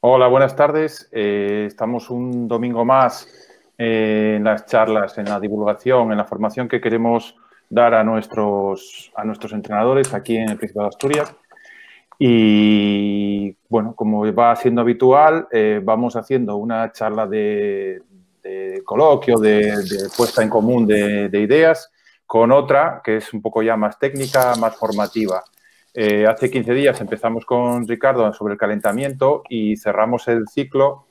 Hola, buenas tardes. Estamos un domingo más en las charlas, en la divulgación, en la formación que queremos dar a nuestros entrenadores aquí en el Principado de Asturias. Y, bueno, como va siendo habitual, vamos haciendo una charla de coloquio, de puesta en común de ideas, con otra que es un poco ya más técnica, más formativa. Hace 15 días empezamos con Ricardo sobre el calentamiento y cerramos el ciclo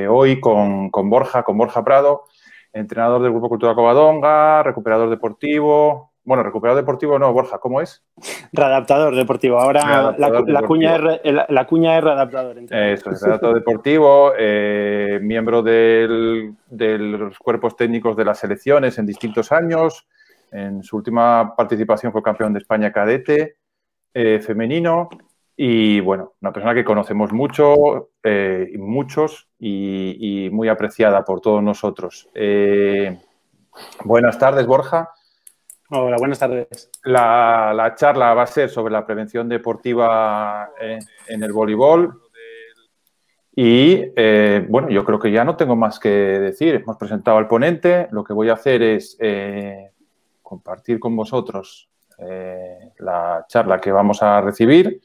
hoy con Borja Prado, entrenador del Grupo Cultural Covadonga, recuperador deportivo. Bueno, recuperador deportivo no, Borja, ¿cómo es? Readaptador deportivo. Ahora la cuña es readaptador. Eso es, readaptador deportivo, miembro de los cuerpos técnicos de las selecciones en distintos años. En su última participación fue campeón de España cadete femenino y, bueno, una persona que conocemos mucho, muchos y muy apreciada por todos nosotros. Buenas tardes, Borja. Hola, buenas tardes. La charla va a ser sobre la prevención deportiva en el voleibol. Y, bueno, yo creo que ya no tengo más que decir. Hemos presentado al ponente. Lo que voy a hacer es compartir con vosotros la charla que vamos a recibir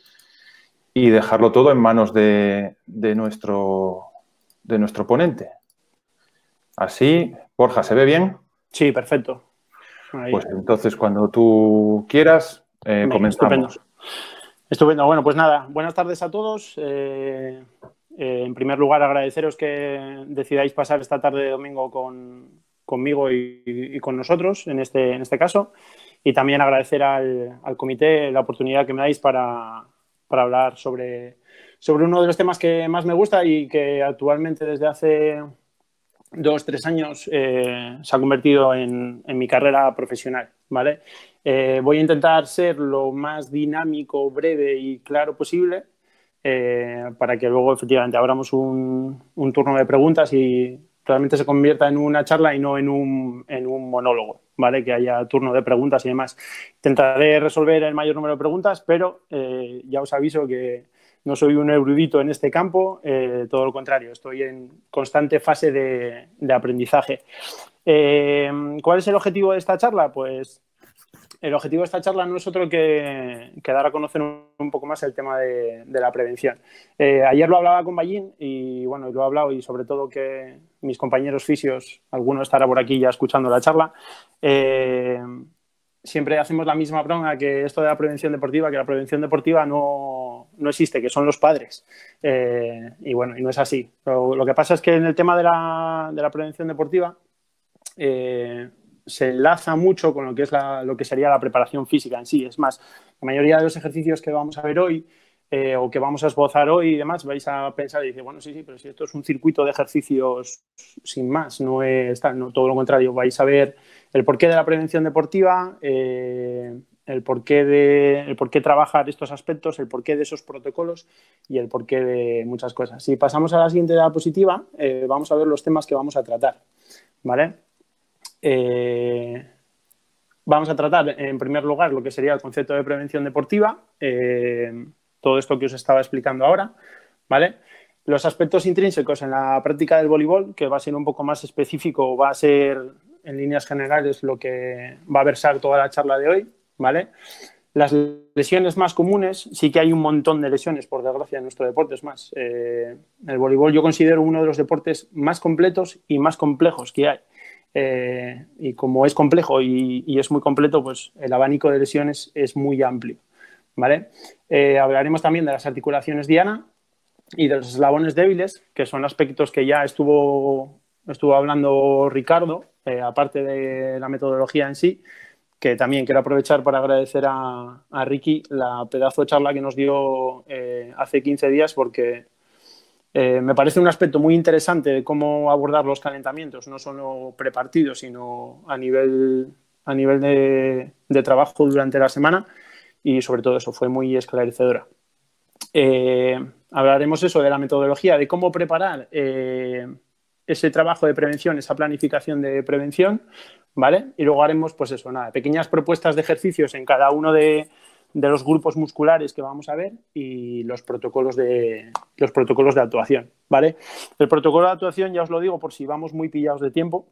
y dejarlo todo en manos de nuestro ponente. Así, Borja, ¿se ve bien? Sí, perfecto. Ahí. Pues entonces, cuando tú quieras, comenzamos. Estupendo. Bueno, pues nada, buenas tardes a todos. En primer lugar, agradeceros que decidáis pasar esta tarde de domingo conmigo y con nosotros, en este caso. Y también agradecer al comité la oportunidad que me dais para hablar sobre uno de los temas que más me gusta y que actualmente desde hace 2-3 años se ha convertido en mi carrera profesional, ¿vale? Voy a intentar ser lo más dinámico, breve y claro posible para que luego efectivamente abramos un turno de preguntas y realmente se convierta en una charla y no en un monólogo, ¿vale? Que haya turno de preguntas y demás. Intentaré resolver el mayor número de preguntas, pero ya os aviso que no soy un erudito en este campo, todo lo contrario, estoy en constante fase de aprendizaje. ¿Cuál es el objetivo de esta charla? Pues el objetivo de esta charla no es otro que dar a conocer un poco más el tema de la prevención. Ayer lo hablaba con Ballín y, bueno, lo he hablado y sobre todo que mis compañeros fisios, alguno estará por aquí ya escuchando la charla, siempre hacemos la misma broma que esto de la prevención deportiva, que la prevención deportiva no existe, que son los padres. Y bueno, y no es así. Lo que pasa es que en el tema de la prevención deportiva se enlaza mucho con lo que es lo que sería la preparación física en sí. Es más, la mayoría de los ejercicios que vamos a ver hoy o que vamos a esbozar hoy y demás, vais a pensar y decir, bueno, sí, pero si esto es un circuito de ejercicios sin más, no es tal, no, todo lo contrario, vais a ver el porqué de la prevención deportiva, el porqué trabajar estos aspectos, el porqué de esos protocolos y el porqué de muchas cosas. Si pasamos a la siguiente diapositiva, vamos a ver los temas que vamos a tratar, ¿vale? Vamos a tratar, en primer lugar, lo que sería el concepto de prevención deportiva, todo esto que os estaba explicando ahora, ¿vale? Los aspectos intrínsecos en la práctica del voleibol, que va a ser un poco más específico, va a ser, en líneas generales, lo que va a versar toda la charla de hoy, ¿vale? Las lesiones más comunes, sí que hay un montón de lesiones, por desgracia, en nuestro deporte. Es más, el voleibol yo considero uno de los deportes más completos y más complejos que hay. Y como es complejo y es muy completo, pues el abanico de lesiones es muy amplio, ¿vale? Hablaremos también de las articulaciones diana y de los eslabones débiles, que son aspectos que ya estuvo hablando Ricardo, aparte de la metodología en sí, que también quiero aprovechar para agradecer a Ricky la pedazo de charla que nos dio hace 15 días, porque me parece un aspecto muy interesante de cómo abordar los calentamientos, no solo prepartidos, sino a nivel de trabajo durante la semana, y sobre todo eso fue muy esclarecedora. Hablaremos eso de la metodología, de cómo preparar ese trabajo de prevención, esa planificación de prevención, ¿vale? Y luego haremos, pues eso, nada, pequeñas propuestas de ejercicios en cada uno de de los grupos musculares que vamos a ver y los protocolos de actuación, ¿vale? El protocolo de actuación, ya os lo digo por si vamos muy pillados de tiempo,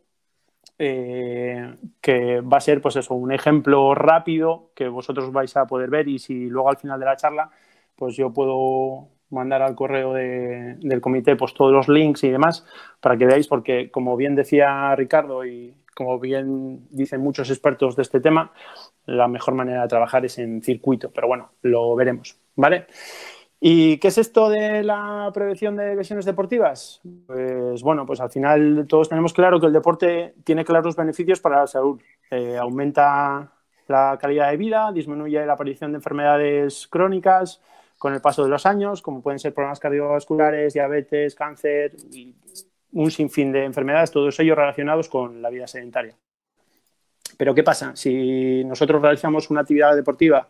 que va a ser pues eso, un ejemplo rápido que vosotros vais a poder ver, y si luego al final de la charla pues yo puedo mandar al correo del comité pues todos los links y demás para que veáis, porque como bien decía Ricardo y como bien dicen muchos expertos de este tema, la mejor manera de trabajar es en circuito, pero bueno, lo veremos, ¿vale? ¿Y qué es esto de la prevención de lesiones deportivas? Pues bueno, pues al final todos tenemos claro que el deporte tiene claros beneficios para la salud. Aumenta la calidad de vida, disminuye la aparición de enfermedades crónicas con el paso de los años, como pueden ser problemas cardiovasculares, diabetes, cáncer y un sinfín de enfermedades, todos ellos relacionados con la vida sedentaria. Pero ¿qué pasa? Si nosotros realizamos una actividad deportiva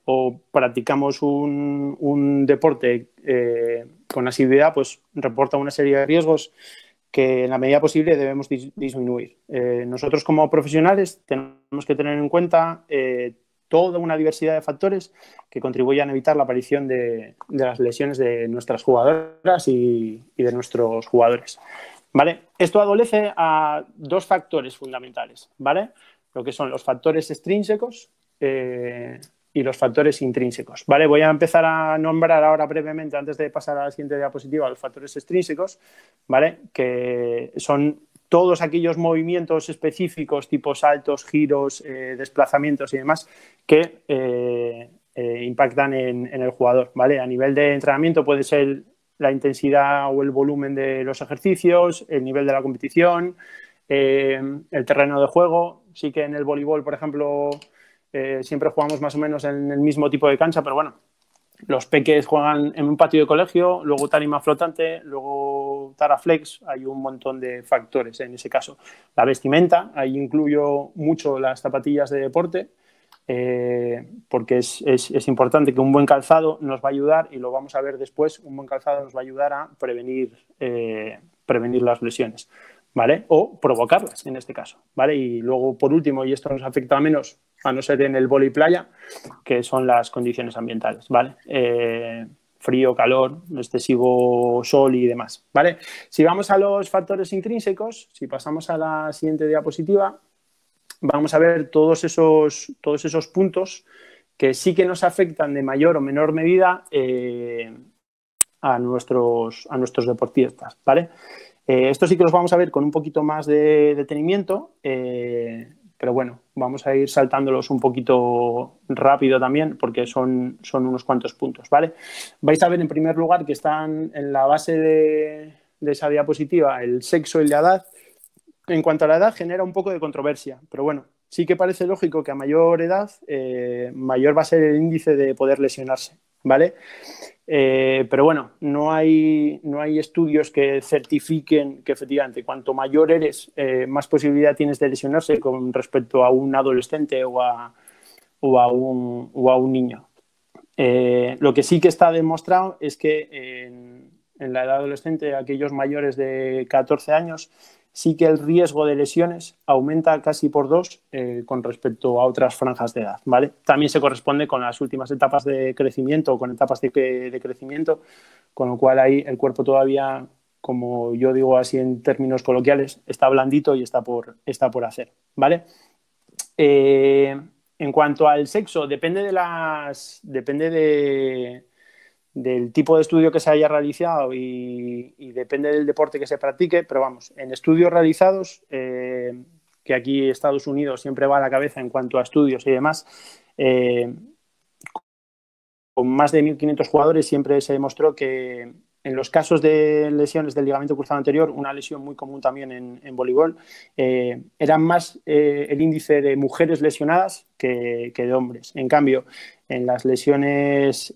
o practicamos un deporte con asiduidad, pues reporta una serie de riesgos que en la medida posible debemos disminuir. Nosotros como profesionales tenemos que tener en cuenta toda una diversidad de factores que contribuyan a evitar la aparición de las lesiones de nuestras jugadoras y de nuestros jugadores, ¿vale? Esto adolece a dos factores fundamentales, ¿vale? Lo que son los factores extrínsecos y los factores intrínsecos, ¿vale? Voy a empezar a nombrar ahora brevemente, antes de pasar a la siguiente diapositiva, los factores extrínsecos, ¿vale? Que son todos aquellos movimientos específicos, tipo saltos, giros, desplazamientos y demás, que impactan en el jugador, ¿vale? A nivel de entrenamiento puede ser la intensidad o el volumen de los ejercicios, el nivel de la competición, el terreno de juego. Sí que en el voleibol, por ejemplo, siempre jugamos más o menos en el mismo tipo de cancha, pero bueno, los peques juegan en un patio de colegio, luego tarima flotante, luego taraflex, hay un montón de factores en ese caso. La vestimenta, ahí incluyo mucho las zapatillas de deporte, porque es importante que un buen calzado nos va a ayudar, y lo vamos a ver después, un buen calzado nos va a ayudar a prevenir las lesiones, ¿vale? O provocarlas en este caso, ¿vale? Y luego, por último, y esto nos afecta menos, a no ser en el vóley playa, que son las condiciones ambientales, ¿vale? Frío, calor, excesivo sol y demás, ¿vale? Si vamos a los factores intrínsecos, si pasamos a la siguiente diapositiva, vamos a ver todos esos puntos que sí que nos afectan de mayor o menor medida a nuestros deportistas, ¿vale? Esto sí que los vamos a ver con un poquito más de detenimiento, pero bueno, vamos a ir saltándolos un poquito rápido también, porque son unos cuantos puntos, ¿vale? Vais a ver en primer lugar que están en la base de esa diapositiva el sexo y la edad. En cuanto a la edad, genera un poco de controversia, pero bueno, sí que parece lógico que a mayor edad, mayor va a ser el índice de poder lesionarse, ¿vale? Pero bueno, no hay estudios que certifiquen que efectivamente cuanto mayor eres, más posibilidad tienes de lesionarse con respecto a un adolescente o a un niño. Lo que sí que está demostrado es que en la edad adolescente, aquellos mayores de 14 años, sí que el riesgo de lesiones aumenta casi por 2 con respecto a otras franjas de edad, ¿vale? También se corresponde con las últimas etapas de crecimiento o con etapas de crecimiento, con lo cual ahí el cuerpo todavía, como yo digo así en términos coloquiales, está blandito y está por hacer, ¿vale? En cuanto al sexo, depende del tipo de estudio que se haya realizado y depende del deporte que se practique, pero vamos, en estudios realizados, que aquí Estados Unidos siempre va a la cabeza en cuanto a estudios y demás, con más de 1.500 jugadores siempre se demostró que en los casos de lesiones del ligamento cruzado anterior, una lesión muy común también en voleibol, era más el índice de mujeres lesionadas que de hombres. En cambio, en las lesiones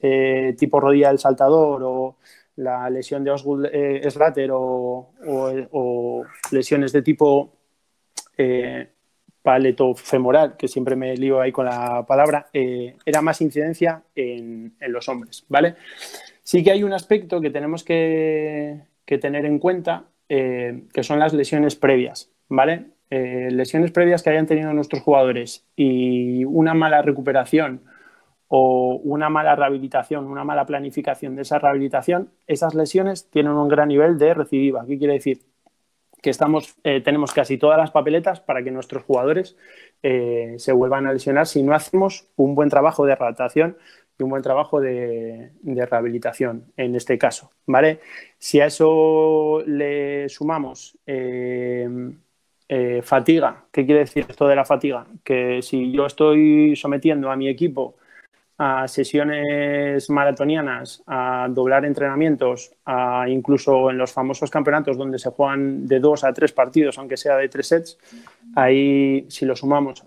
tipo rodilla del saltador o la lesión de Osgood-Schlatter o lesiones de tipo paletofemoral, que siempre me lío ahí con la palabra, era más incidencia en los hombres, ¿vale? Sí que hay un aspecto que tenemos que tener en cuenta, que son las lesiones previas, ¿vale? Lesiones previas que hayan tenido nuestros jugadores y una mala recuperación o una mala rehabilitación, una mala planificación de esa rehabilitación, esas lesiones tienen un gran nivel de recidiva. ¿Qué quiere decir? Que tenemos casi todas las papeletas para que nuestros jugadores se vuelvan a lesionar si no hacemos un buen trabajo de adaptación y un buen trabajo de rehabilitación en este caso, ¿vale? Si a eso le sumamos fatiga, ¿qué quiere decir esto de la fatiga? Que si yo estoy sometiendo a mi equipo a sesiones maratonianas, a doblar entrenamientos, a incluso en los famosos campeonatos donde se juegan de 2 a 3 partidos, aunque sea de 3 sets, ahí si lo sumamos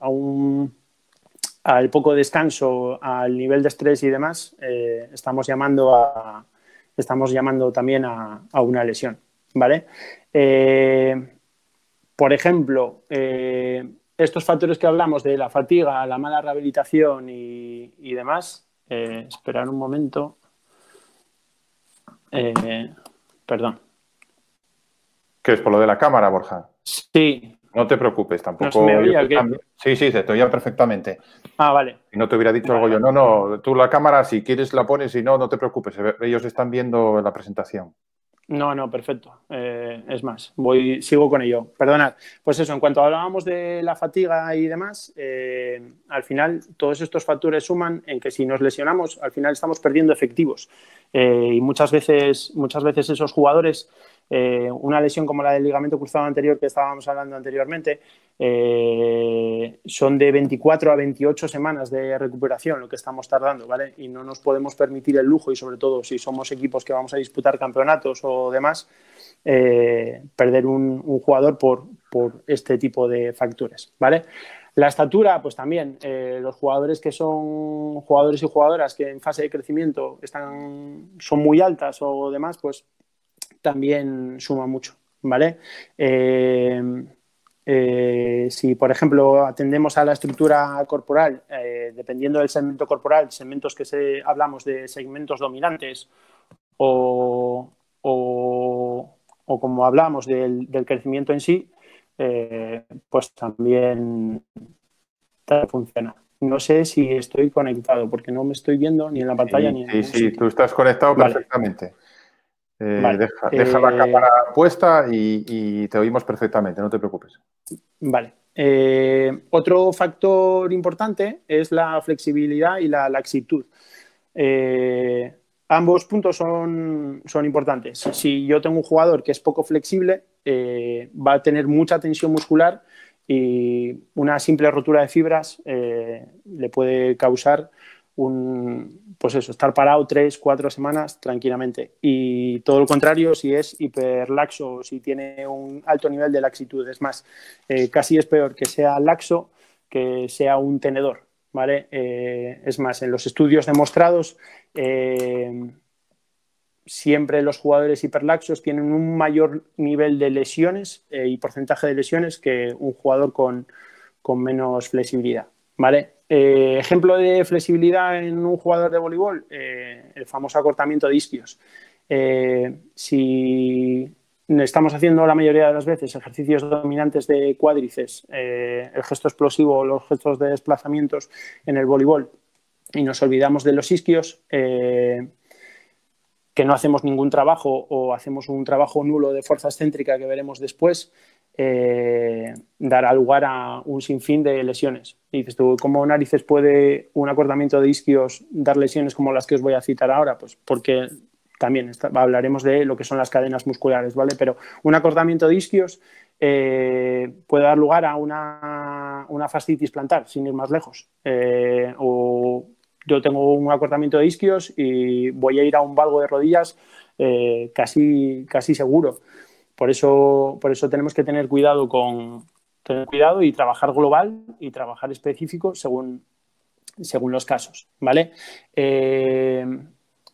al poco descanso, al nivel de estrés y demás, estamos llamando también a una lesión, ¿vale? Por ejemplo, estos factores que hablamos de la fatiga, la mala rehabilitación y demás, esperar un momento. Perdón. ¿Qué es por lo de la cámara, Borja? Sí. No te preocupes, tampoco. ¿No se me oía, qué? Sí, se te oía perfectamente. Ah, vale. Y no te hubiera dicho algo yo. No, tú la cámara, si quieres la pones, si no, no te preocupes. Ellos están viendo la presentación. No, perfecto. Es más, sigo con ello. Perdonad. Pues eso, en cuanto hablábamos de la fatiga y demás, al final todos estos factores suman en que si nos lesionamos, al final estamos perdiendo efectivos. Y muchas veces esos jugadores, una lesión como la del ligamento cruzado anterior que estábamos hablando anteriormente, son de 24 a 28 semanas de recuperación lo que estamos tardando, ¿vale? Y no nos podemos permitir el lujo, y sobre todo si somos equipos que vamos a disputar campeonatos o demás, perder un jugador por este tipo de factores, ¿vale? La estatura, pues también, los jugadores que son jugadores y jugadoras que en fase de crecimiento son muy altas o demás, pues también suma mucho, ¿vale? Si, por ejemplo, atendemos a la estructura corporal, dependiendo del segmento corporal, segmentos hablamos de segmentos dominantes o como hablamos del crecimiento en sí, pues también funciona. No sé si estoy conectado porque no me estoy viendo ni en la pantalla ni en ningún Sí, sitio. tú estás conectado perfectamente. Vale. Deja la cámara puesta y te oímos perfectamente, no te preocupes. Vale. Otro factor importante es la flexibilidad y la laxitud. Ambos puntos son importantes. Si yo tengo un jugador que es poco flexible, va a tener mucha tensión muscular y una simple rotura de fibras le puede causar estar parado 3-4 semanas tranquilamente. Y todo lo contrario, si es hiperlaxo, si tiene un alto nivel de laxitud. Es más, casi es peor que sea laxo que sea un tenedor, ¿vale? Es más, en los estudios demostrados, siempre los jugadores hiperlaxos tienen un mayor nivel de lesiones y porcentaje de lesiones que un jugador con menos flexibilidad, ¿vale? Ejemplo de flexibilidad en un jugador de voleibol, el famoso acortamiento de isquios. Si estamos haciendo la mayoría de las veces ejercicios dominantes de cuádriceps, el gesto explosivo, los gestos de desplazamientos en el voleibol, y nos olvidamos de los isquios, que no hacemos ningún trabajo o hacemos un trabajo nulo de fuerza excéntrica que veremos después, dará lugar a un sinfín de lesiones. Y dices tú, ¿cómo narices puede un acortamiento de isquios dar lesiones como las que os voy a citar ahora? Pues porque también hablaremos de lo que son las cadenas musculares, ¿vale? Pero un acortamiento de isquios puede dar lugar a una fascitis plantar, sin ir más lejos. O yo tengo un acortamiento de isquios y voy a ir a un valgo de rodillas casi seguro. Por eso tenemos que tener cuidado y trabajar global y trabajar específico según los casos, ¿vale?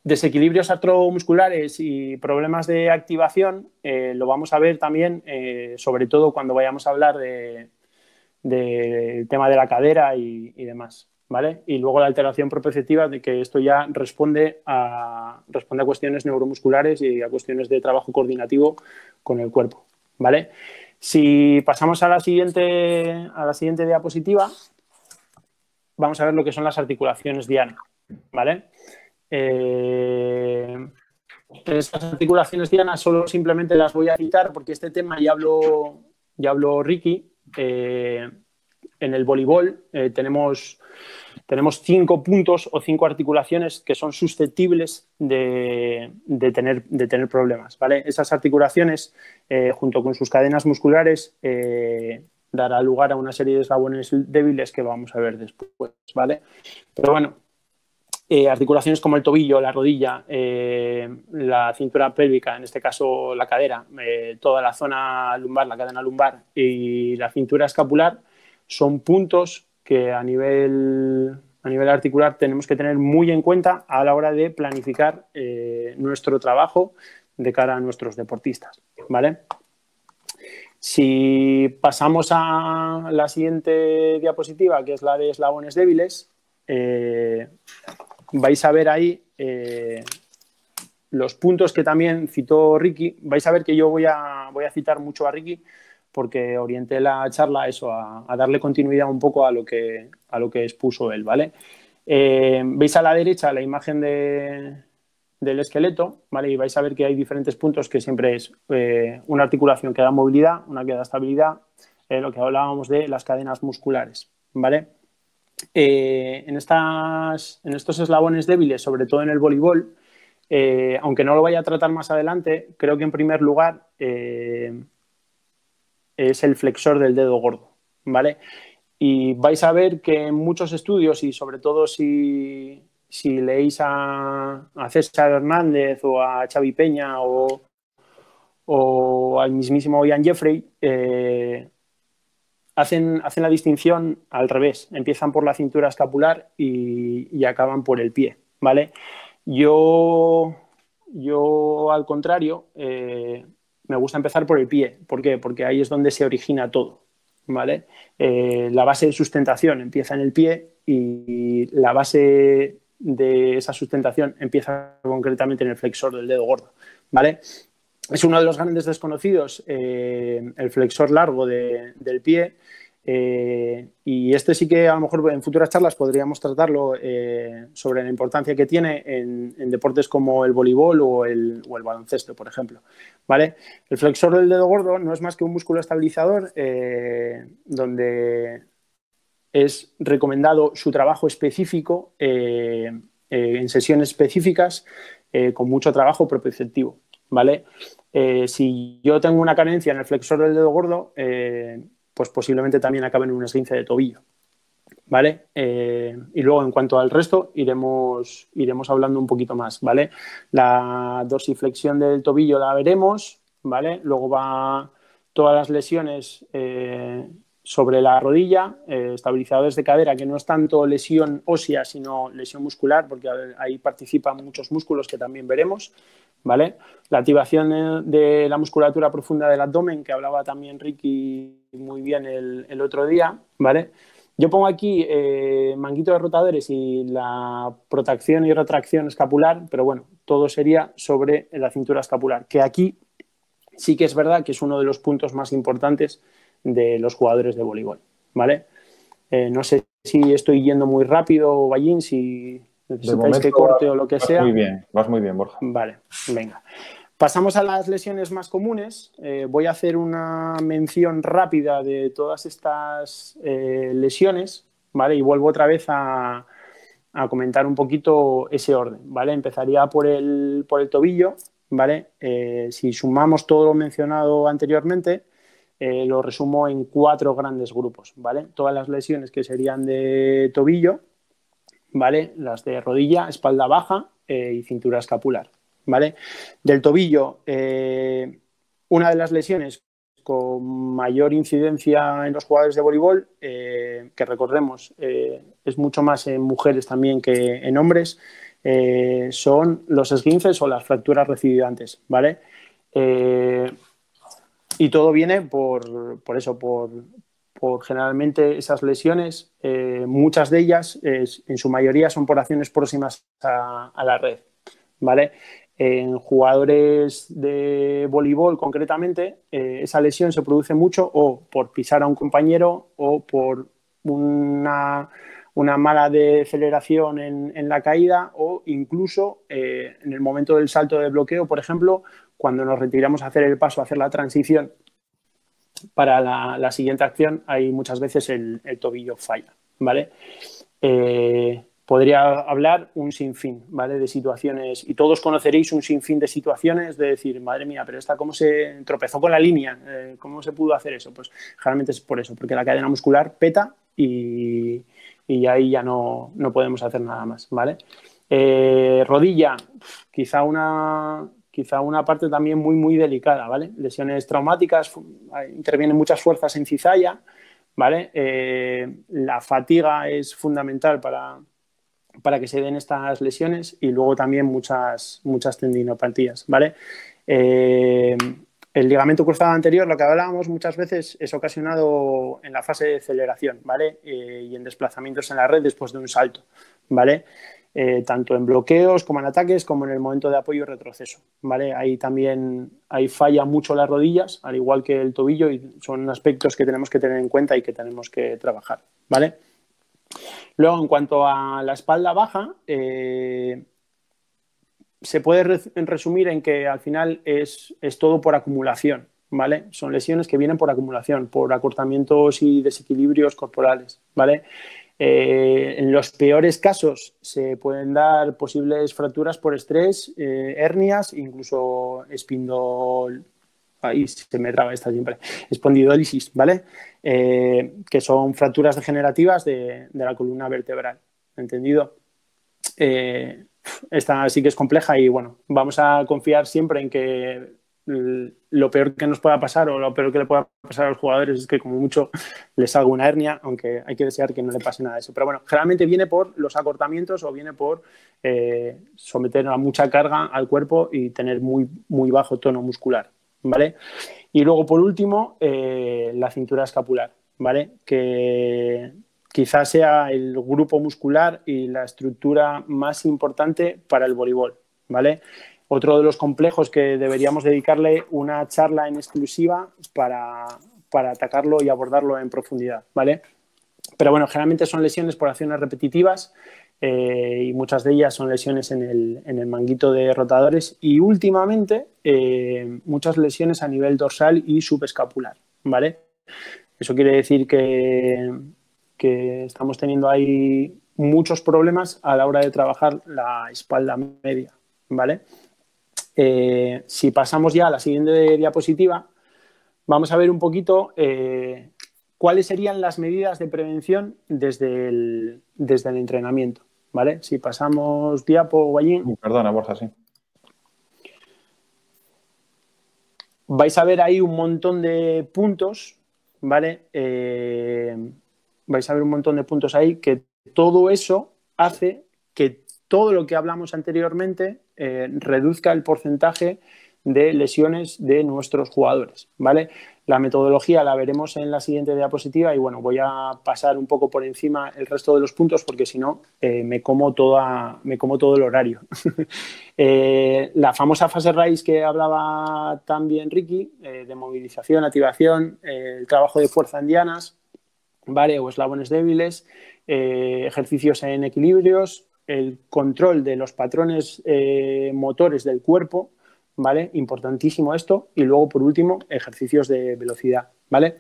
Desequilibrios artromusculares y problemas de activación lo vamos a ver también, sobre todo cuando vayamos a hablar del tema de la cadera y demás, ¿vale? Y luego la alteración proprioceptiva, de que esto ya responde a cuestiones neuromusculares y a cuestiones de trabajo coordinativo con el cuerpo, ¿vale? Si pasamos a la siguiente diapositiva, vamos a ver lo que son las articulaciones diana, ¿vale? Estas articulaciones, Diana, solo simplemente las voy a citar porque este tema ya habló Ricky. En el voleibol tenemos 5 puntos o 5 articulaciones que son susceptibles de tener problemas, ¿vale? Esas articulaciones, junto con sus cadenas musculares, dará lugar a una serie de eslabones débiles que vamos a ver después, ¿vale? Pero bueno, articulaciones como el tobillo, la rodilla, la cintura pélvica, en este caso la cadera, toda la zona lumbar, la cadena lumbar y la cintura escapular son puntos que a nivel articular tenemos que tener muy en cuenta a la hora de planificar nuestro trabajo de cara a nuestros deportistas, ¿vale? Si pasamos a la siguiente diapositiva, que es la de eslabones débiles, vais a ver ahí los puntos que también citó Ricky. Vais a ver que yo voy a citar mucho a Ricky porque orienté la charla a darle continuidad un poco a lo que expuso él, ¿vale? Veis a la derecha la imagen del esqueleto, ¿vale? Y vais a ver que hay diferentes puntos que siempre es una articulación que da movilidad, una que da estabilidad, lo que hablábamos de las cadenas musculares, ¿vale? En estos eslabones débiles, sobre todo en el voleibol, aunque no lo vaya a tratar más adelante, creo que en primer lugar es el flexor del dedo gordo, ¿vale? Y vais a ver que en muchos estudios, y sobre todo si leéis a César Hernández o a Xavi Peña o al mismísimo Ian Jeffrey, hacen la distinción al revés. Empiezan por la cintura escapular y acaban por el pie, ¿vale? Yo al contrario, me gusta empezar por el pie. ¿Por qué? Porque ahí es donde se origina todo, ¿vale? La base de sustentación empieza en el pie y la base de esa sustentación empieza concretamente en el flexor del dedo gordo, ¿vale? Es uno de los grandes desconocidos, el flexor largo del pie, y este sí que a lo mejor en futuras charlas podríamos tratarlo sobre la importancia que tiene en deportes como el voleibol o el baloncesto, por ejemplo, ¿vale? El flexor del dedo gordo no es más que un músculo estabilizador donde es recomendado su trabajo específico en sesiones específicas con mucho trabajo propioceptivo, ¿vale? Si yo tengo una carencia en el flexor del dedo gordo, pues posiblemente también acabe en un esguince de tobillo, ¿vale? Y luego, en cuanto al resto, iremos hablando un poquito más, ¿vale? La dorsiflexión del tobillo la veremos, ¿vale? Luego va todas las lesiones sobre la rodilla, estabilizadores de cadera, que no es tanto lesión ósea, sino lesión muscular, porque ahí participan muchos músculos que también veremos, ¿vale? La activación de la musculatura profunda del abdomen, que hablaba también Ricky muy bien el otro día, ¿vale? Yo pongo aquí manguito de rotadores y la protracción y retracción escapular, pero bueno, todo sería sobre la cintura escapular, que aquí sí que es verdad que es uno de los puntos más importantes de los jugadores de voleibol, ¿vale? No sé si estoy yendo muy rápido, Ballín, si necesitáis que corte o lo que sea. Vas muy bien, Borja. Vale, venga. Pasamos a las lesiones más comunes. Voy a hacer una mención rápida de todas estas lesiones, ¿vale? Y vuelvo otra vez a comentar un poquito ese orden, ¿vale? Empezaría por el tobillo, ¿vale? Si sumamos todo lo mencionado anteriormente, lo resumo en 4 grandes grupos, ¿vale? Todas las lesiones que serían de tobillo, ¿vale? Las de rodilla, espalda baja y cintura escapular, ¿vale? Del tobillo, una de las lesiones con mayor incidencia en los jugadores de voleibol, que recordemos es mucho más en mujeres también que en hombres, son los esguinces o las fracturas recidivantes, ¿vale? Y todo viene por generalmente esas lesiones, muchas de ellas, en su mayoría, son por acciones próximas a la red, ¿vale? En jugadores de voleibol, concretamente, esa lesión se produce mucho o por pisar a un compañero o por una una mala deceleración en la caída o incluso en el momento del salto de bloqueo, por ejemplo, cuando nos retiramos a hacer el paso, a hacer la transición para la siguiente acción, ahí muchas veces el tobillo falla, ¿vale? Podría hablar un sinfín, ¿vale? De situaciones, y todos conoceréis un sinfín de situaciones de decir, madre mía, pero esta cómo se tropezó con la línea, ¿cómo se pudo hacer eso? Pues generalmente es por eso, porque la cadena muscular peta y ahí ya no podemos hacer nada más, ¿vale? Rodilla, quizá una parte también muy delicada, ¿vale? Lesiones traumáticas, intervienen muchas fuerzas en cizalla, ¿vale? La fatiga es fundamental para que se den estas lesiones y luego también muchas tendinopatías, ¿vale? El ligamento cruzado anterior, lo que hablábamos muchas veces, es ocasionado en la fase de aceleración, ¿vale? Y en desplazamientos en la red después de un salto, ¿vale? Tanto en bloqueos como en ataques, como en el momento de apoyo y retroceso, ¿vale? Ahí falla mucho las rodillas, al igual que el tobillo, y son aspectos que tenemos que tener en cuenta y que tenemos que trabajar, ¿vale? Luego, en cuanto a la espalda baja, se puede resumir en que al final es todo por acumulación, ¿vale? Son lesiones que vienen por acumulación, por acortamientos y desequilibrios corporales, ¿vale? En los peores casos se pueden dar posibles fracturas por estrés, hernias, incluso ahí se me traba esta siempre, espondilolisis, ¿vale? Que son fracturas degenerativas de la columna vertebral, ¿entendido? Esta sí que es compleja y bueno, vamos a confiar siempre en que lo peor que nos pueda pasar o lo peor que le pueda pasar a los jugadores es que como mucho les salga una hernia, aunque hay que desear que no le pase nada de eso. Pero bueno, generalmente viene por los acortamientos o viene por someter a mucha carga al cuerpo y tener muy bajo tono muscular, ¿vale? Y luego, por último, la cintura escapular, ¿vale? Que quizás sea el grupo muscular y la estructura más importante para el voleibol, ¿vale? Otro de los complejos que deberíamos dedicarle una charla en exclusiva para atacarlo y abordarlo en profundidad, ¿vale? Pero bueno, generalmente son lesiones por acciones repetitivas y muchas de ellas son lesiones en el manguito de rotadores y últimamente muchas lesiones a nivel dorsal y subescapular, ¿vale? Eso quiere decir que estamos teniendo ahí muchos problemas a la hora de trabajar la espalda media, ¿vale? Si pasamos ya a la siguiente diapositiva, vamos a ver un poquito cuáles serían las medidas de prevención desde el entrenamiento, ¿vale? Si pasamos diapo, Guallín. Perdona, Borja, sí. Vais a ver ahí un montón de puntos, ¿vale? Vais a ver un montón de puntos ahí que todo eso hace que todo lo que hablamos anteriormente reduzca el porcentaje de lesiones de nuestros jugadores, ¿vale? La metodología la veremos en la siguiente diapositiva y bueno, voy a pasar un poco por encima el resto de los puntos porque si no me como todo el horario. La famosa fase raíz que hablaba también Ricky, de movilización, activación, el trabajo de fuerza en dianas, ¿vale? O eslabones débiles, ejercicios en equilibrios, el control de los patrones motores del cuerpo, ¿vale? Importantísimo esto. Y luego, por último, ejercicios de velocidad, ¿vale?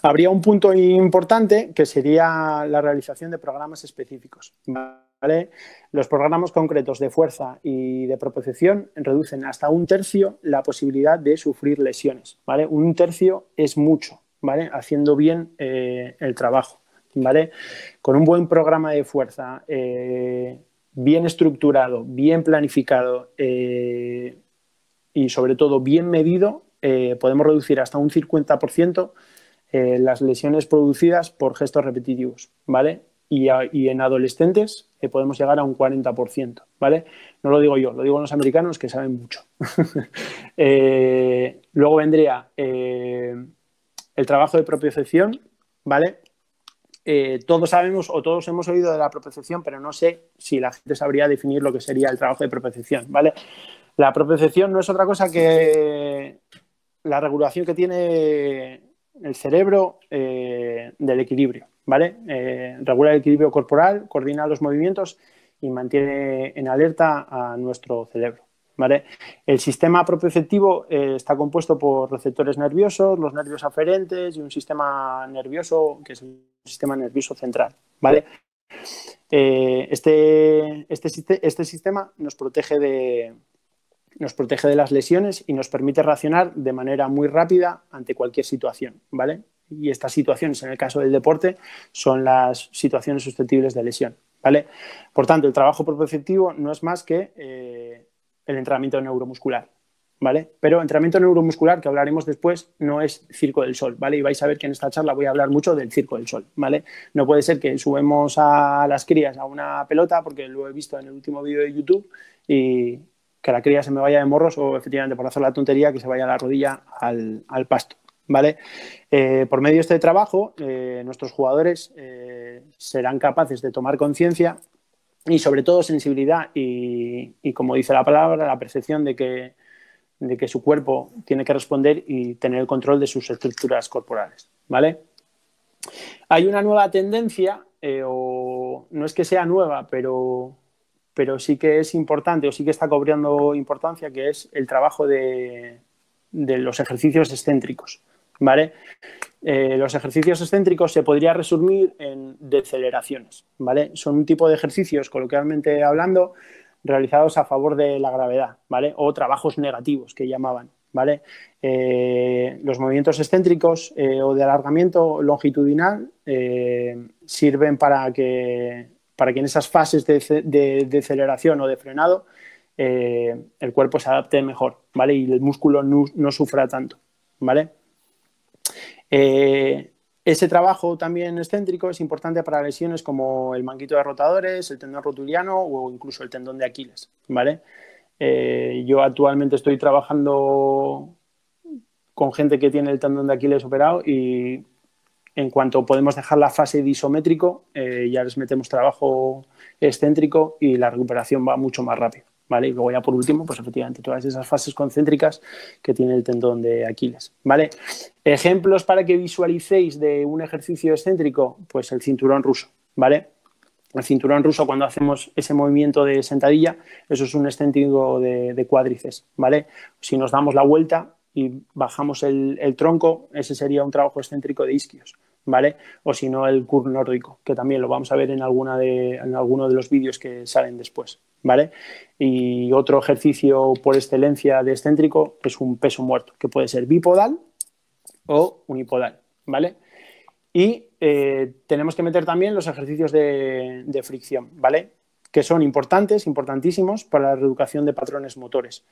Habría un punto importante que sería la realización de programas específicos, ¿vale? Los programas concretos de fuerza y de propiocepción reducen hasta 1/3 la posibilidad de sufrir lesiones, ¿vale? 1/3 es mucho, ¿vale? Haciendo bien el trabajo, ¿vale? Con un buen programa de fuerza, bien estructurado, bien planificado y sobre todo bien medido, podemos reducir hasta un 50% las lesiones producidas por gestos repetitivos, ¿vale? Y en adolescentes podemos llegar a un 40%, ¿vale? No lo digo yo, lo digo los americanos que saben mucho. Luego vendría el trabajo de propiocepción, ¿vale? Todos sabemos o todos hemos oído de la propiocepción, pero no sé si la gente sabría definir lo que sería el trabajo de propiocepción, ¿vale? La propiocepción no es otra cosa que la regulación que tiene el cerebro del equilibrio, ¿vale? Regula el equilibrio corporal, coordina los movimientos y mantiene en alerta a nuestro cerebro, ¿vale? El sistema propioceptivo está compuesto por receptores nerviosos, los nervios aferentes y un sistema nervioso que es el sistema nervioso central, ¿vale? Este sistema nos protege de las lesiones y nos permite reaccionar de manera muy rápida ante cualquier situación, ¿vale? Y estas situaciones, en el caso del deporte, son las situaciones susceptibles de lesión, ¿vale? Por tanto, el trabajo propioceptivo no es más que el entrenamiento neuromuscular, ¿vale? Pero entrenamiento neuromuscular, que hablaremos después, no es Circo del Sol, ¿vale? Y vais a ver que en esta charla voy a hablar mucho del Circo del Sol, ¿vale? No puede ser que subamos a las crías a una pelota, porque lo he visto en el último vídeo de YouTube, y que la cría se me vaya de morros o efectivamente por hacer la tontería que se vaya la rodilla al pasto, ¿vale? Por medio de este trabajo, nuestros jugadores serán capaces de tomar conciencia y sobre todo sensibilidad y, como dice la palabra, la percepción de que su cuerpo tiene que responder y tener el control de sus estructuras corporales, ¿vale? Hay una nueva tendencia, o no es que sea nueva, pero sí que es importante o sí que está cobrando importancia, que es el trabajo de los ejercicios excéntricos, ¿vale? Los ejercicios excéntricos se podría resumir en deceleraciones, ¿vale? Son un tipo de ejercicios, coloquialmente hablando, realizados a favor de la gravedad, ¿vale? O trabajos negativos, que llamaban, ¿vale? Los movimientos excéntricos o de alargamiento longitudinal sirven para que en esas fases de deceleración o de frenado el cuerpo se adapte mejor, ¿vale? Y el músculo no sufra tanto, ¿vale? Ese trabajo también excéntrico es importante para lesiones como el manguito de rotadores, el tendón rotuliano o incluso el tendón de Aquiles, ¿vale? Yo actualmente estoy trabajando con gente que tiene el tendón de Aquiles operado y en cuanto podemos dejar la fase de isométrico, ya les metemos trabajo excéntrico y la recuperación va mucho más rápido, ¿vale? Y luego ya por último, pues efectivamente todas esas fases concéntricas que tiene el tendón de Aquiles, ¿vale? Ejemplos para que visualicéis de un ejercicio excéntrico, pues el cinturón ruso, ¿vale? El cinturón ruso, cuando hacemos ese movimiento de sentadilla, eso es un excéntrico de cuádriceps, ¿vale? Si nos damos la vuelta y bajamos el tronco, ese sería un trabajo excéntrico de isquios, ¿vale? O si no, el curl nórdico, que también lo vamos a ver en alguno de los vídeos que salen después, ¿vale? Y otro ejercicio por excelencia de excéntrico es un peso muerto, que puede ser bipodal o unipodal, ¿vale? Y tenemos que meter también los ejercicios de fricción, ¿vale? Que son importantísimos para la reeducación de patrones motores.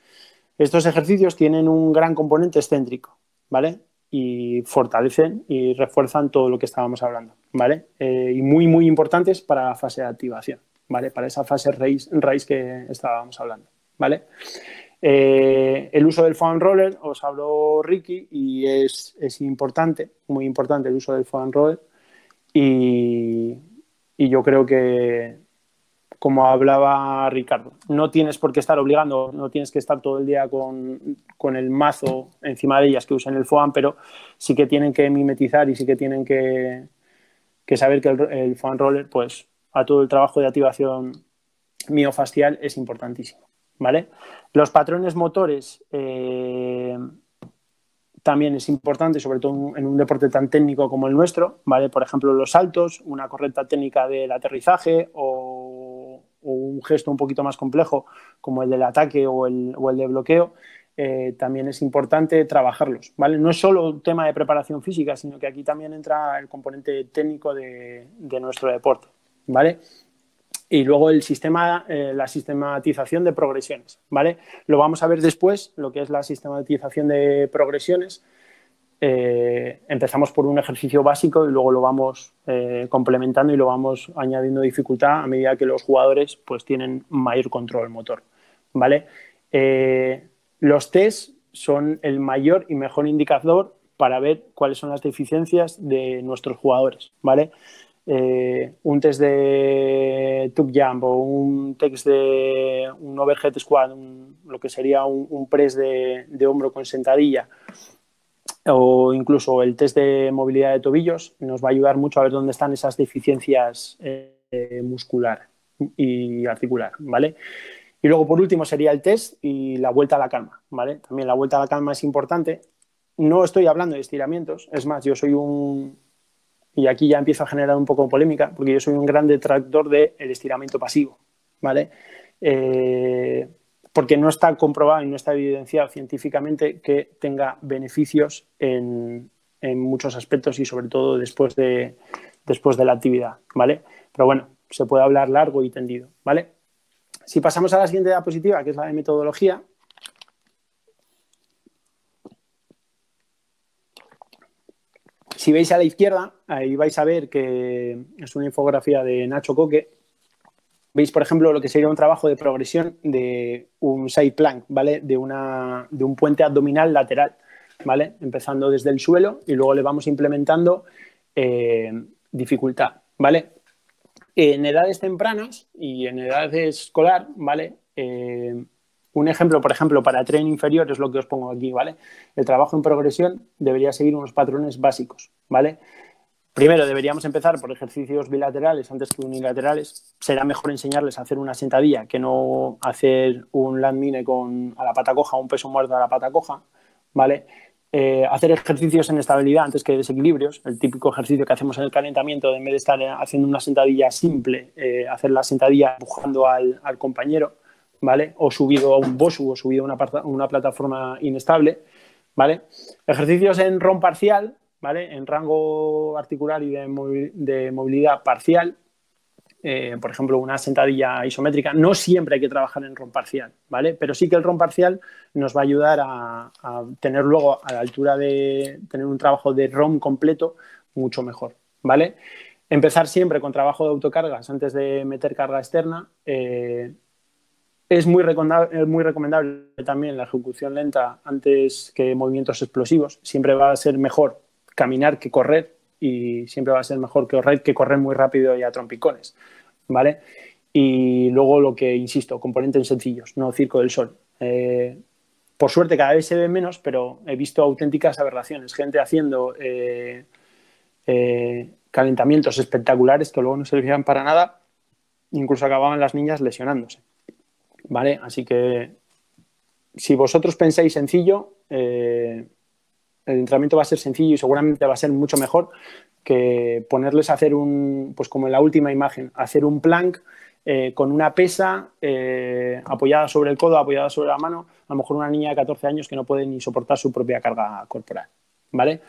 Estos ejercicios tienen un gran componente excéntrico, ¿vale? Y fortalecen y refuerzan todo lo que estábamos hablando, ¿vale? Y muy importantes para la fase de activación, ¿vale? Para esa fase raíz que estábamos hablando, ¿vale? El uso del foam roller, os habló Ricky, y es importante, muy importante el uso del foam roller. Y yo creo que, como hablaba Ricardo, no tienes por qué estar obligando, no tienes que estar todo el día con el mazo encima de ellas que usen el foam, pero sí que tienen que mimetizar y sí que tienen que saber que el foam roller, pues a todo el trabajo de activación miofascial es importantísimo, ¿vale? Los patrones motores también es importante, sobre todo en un deporte tan técnico como el nuestro, ¿vale? Por ejemplo, los saltos, una correcta técnica del aterrizaje o un gesto un poquito más complejo como el del ataque o el de bloqueo, también es importante trabajarlos, ¿vale? No es solo un tema de preparación física, sino que aquí también entra el componente técnico de nuestro deporte, ¿vale? Y luego la sistematización de progresiones, ¿vale? Lo vamos a ver después, lo que es la sistematización de progresiones. Empezamos por un ejercicio básico y luego lo vamos complementando y lo vamos añadiendo dificultad a medida que los jugadores pues tienen mayor control motor, ¿vale? Los test son el mayor y mejor indicador para ver cuáles son las deficiencias de nuestros jugadores, ¿vale? Un test de tuck jump o un test de un overhead squat, lo que sería un press de hombro con sentadilla, o incluso el test de movilidad de tobillos nos va a ayudar mucho a ver dónde están esas deficiencias muscular y articular, ¿vale? Y luego, por último, sería el test y la vuelta a la calma, ¿vale? También la vuelta a la calma es importante. No estoy hablando de estiramientos, es más, yo soy un... Y aquí ya empiezo a generar un poco de polémica, porque yo soy un gran detractor del estiramiento pasivo, ¿vale? Porque no está comprobado y no está evidenciado científicamente que tenga beneficios en muchos aspectos y sobre todo después de la actividad, ¿vale? Pero bueno, se puede hablar largo y tendido, ¿vale? Si pasamos a la siguiente diapositiva, que es la de metodología, si veis a la izquierda, ahí vais a ver que es una infografía de Nacho Coque. Veis, por ejemplo, lo que sería un trabajo de progresión de un side plank, ¿vale? De un puente abdominal lateral, ¿vale? Empezando desde el suelo y luego le vamos implementando dificultad, ¿vale? En edades tempranas y en edades escolar, ¿vale? Un ejemplo, por ejemplo, para tren inferior es lo que os pongo aquí, ¿vale? El trabajo en progresión debería seguir unos patrones básicos, ¿vale? Primero, deberíamos empezar por ejercicios bilaterales antes que unilaterales. Será mejor enseñarles a hacer una sentadilla que no hacer un landmine a la pata coja, un peso muerto a la pata coja, ¿vale? Hacer ejercicios en estabilidad antes que desequilibrios, el típico ejercicio que hacemos en el calentamiento, de en vez de estar haciendo una sentadilla simple, hacer la sentadilla empujando al compañero, ¿vale? O subido a un BOSU o subido a una plataforma inestable, ¿vale? Ejercicios en ROM parcial, ¿vale? En rango articular y de movilidad parcial. Por ejemplo, una sentadilla isométrica. No siempre hay que trabajar en ROM parcial, ¿vale? Pero sí que el ROM parcial nos va a ayudar a tener luego, a la altura de tener un trabajo de ROM completo, mucho mejor, ¿vale? Empezar siempre con trabajo de autocargas antes de meter carga externa. Es muy recomendable también la ejecución lenta antes que movimientos explosivos. Siempre va a ser mejor caminar que correr y siempre va a ser mejor que correr muy rápido y a trompicones, ¿vale? Y luego lo que, insisto, componentes sencillos, no circo del sol. Por suerte cada vez se ve menos, pero he visto auténticas aberraciones. Gente haciendo calentamientos espectaculares que luego no servían para nada, incluso acababan las niñas lesionándose, ¿vale? Así que si vosotros pensáis sencillo, el entrenamiento va a ser sencillo y seguramente va a ser mucho mejor que ponerles a hacer pues como en la última imagen, hacer un plank con una pesa apoyada sobre el codo, apoyada sobre la mano, a lo mejor una niña de 14 años que no puede ni soportar su propia carga corporal, ¿vale?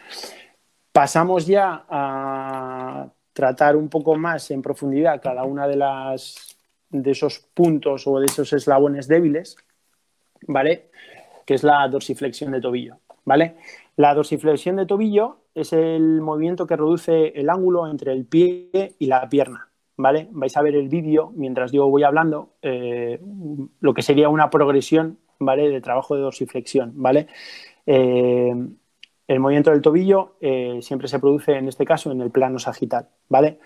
Pasamos ya a tratar un poco más en profundidad cada una de esos puntos o de esos eslabones débiles, ¿vale? Que es la dorsiflexión de tobillo, ¿vale? La dorsiflexión de tobillo es el movimiento que reduce el ángulo entre el pie y la pierna, ¿vale? Vais a ver el vídeo mientras yo voy hablando, lo que sería una progresión, ¿vale? De trabajo de dorsiflexión, ¿vale? El movimiento del tobillo siempre se produce, en este caso, en el plano sagital, ¿vale?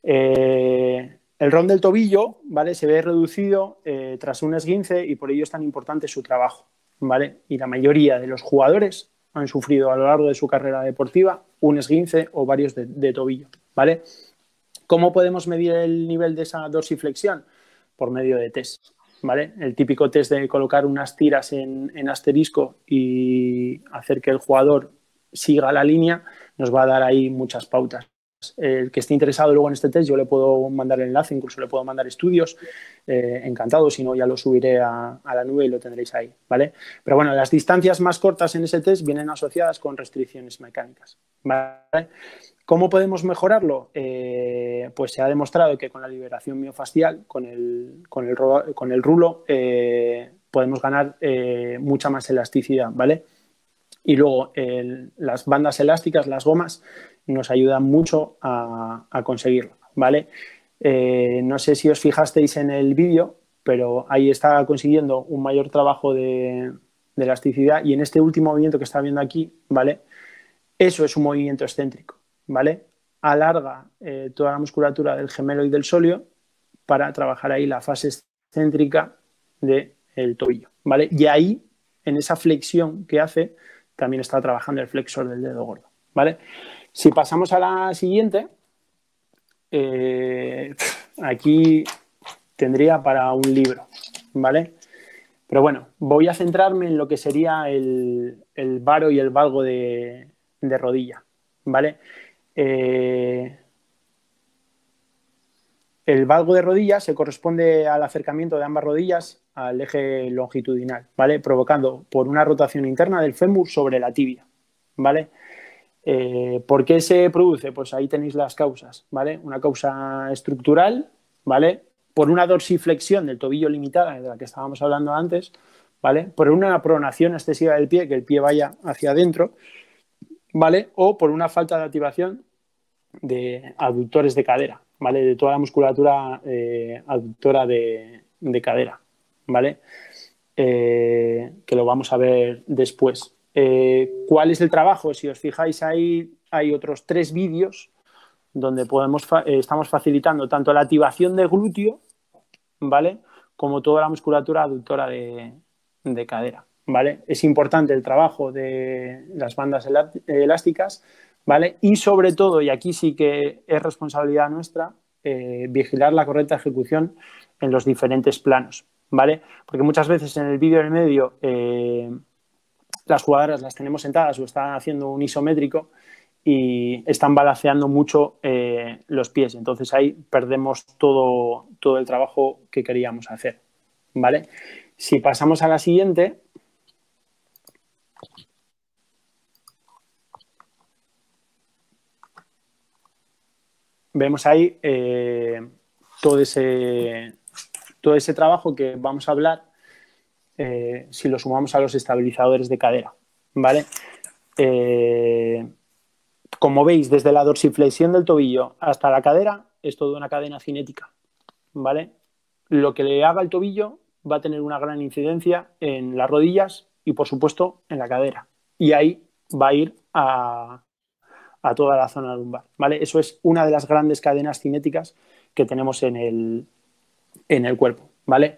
El ROM del tobillo, ¿vale? Se ve reducido tras un esguince y por ello es tan importante su trabajo, ¿vale? Y la mayoría de los jugadores han sufrido a lo largo de su carrera deportiva un esguince o varios de tobillo, ¿vale? ¿Cómo podemos medir el nivel de esa dorsiflexión? Por medio de test, ¿vale? El típico test de colocar unas tiras en asterisco y hacer que el jugador siga la línea nos va a dar ahí muchas pautas. El que esté interesado luego en este test, yo le puedo mandar el enlace, incluso le puedo mandar estudios, encantado, si no ya lo subiré a la nube y lo tendréis ahí, ¿vale? Pero bueno, las distancias más cortas en ese test vienen asociadas con restricciones mecánicas, ¿vale? ¿Cómo podemos mejorarlo? Pues se ha demostrado que con la liberación miofascial, con el rulo, podemos ganar mucha más elasticidad, ¿vale? Y luego las bandas elásticas, las gomas, nos ayudan mucho a conseguirlo, ¿vale? No sé si os fijasteis en el vídeo, pero ahí está consiguiendo un mayor trabajo de elasticidad y en este último movimiento que está viendo aquí, ¿vale? Eso es un movimiento excéntrico, ¿vale? Alarga toda la musculatura del gemelo y del sóleo para trabajar ahí la fase excéntrica del tobillo, ¿vale? Y ahí, en esa flexión que hace, también está trabajando el flexor del dedo gordo, ¿vale? Si pasamos a la siguiente, aquí tendría para un libro, ¿vale? Pero bueno, voy a centrarme en lo que sería el varo y el valgo de rodilla, ¿vale? El valgo de rodilla se corresponde al acercamiento de ambas rodillas al eje longitudinal, ¿vale? Provocando por una rotación interna del fémur sobre la tibia, ¿vale? ¿Por qué se produce? Pues ahí tenéis las causas, ¿vale? Una causa estructural, ¿vale? Por una dorsiflexión del tobillo limitada, de la que estábamos hablando antes, ¿vale? Por una pronación excesiva del pie, que el pie vaya hacia adentro, ¿vale? O por una falta de activación de aductores de cadera, ¿vale? De toda la musculatura aductora de cadera, ¿vale? Que lo vamos a ver después. ¿Cuál es el trabajo? Si os fijáis ahí, hay otros 3 vídeos donde estamos facilitando tanto la activación de glúteo, ¿vale? Como toda la musculatura aductora de cadera, ¿vale? Es importante el trabajo de las bandas elásticas, ¿vale? Y sobre todo, y aquí sí que es responsabilidad nuestra, vigilar la correcta ejecución en los diferentes planos, ¿vale? Porque muchas veces en el vídeo del medio las jugadoras las tenemos sentadas o están haciendo un isométrico y están balanceando mucho los pies. Entonces ahí perdemos todo el trabajo que queríamos hacer, ¿vale? Si pasamos a la siguiente, vemos ahí todo ese trabajo que vamos a hablar si lo sumamos a los estabilizadores de cadera, ¿vale? Como veis, desde la dorsiflexión del tobillo hasta la cadera es toda una cadena cinética, ¿vale? Lo que le haga el tobillo va a tener una gran incidencia en las rodillas y, por supuesto, en la cadera. Y ahí va a ir a toda la zona lumbar, ¿vale? Eso es una de las grandes cadenas cinéticas que tenemos en el cuerpo, ¿vale?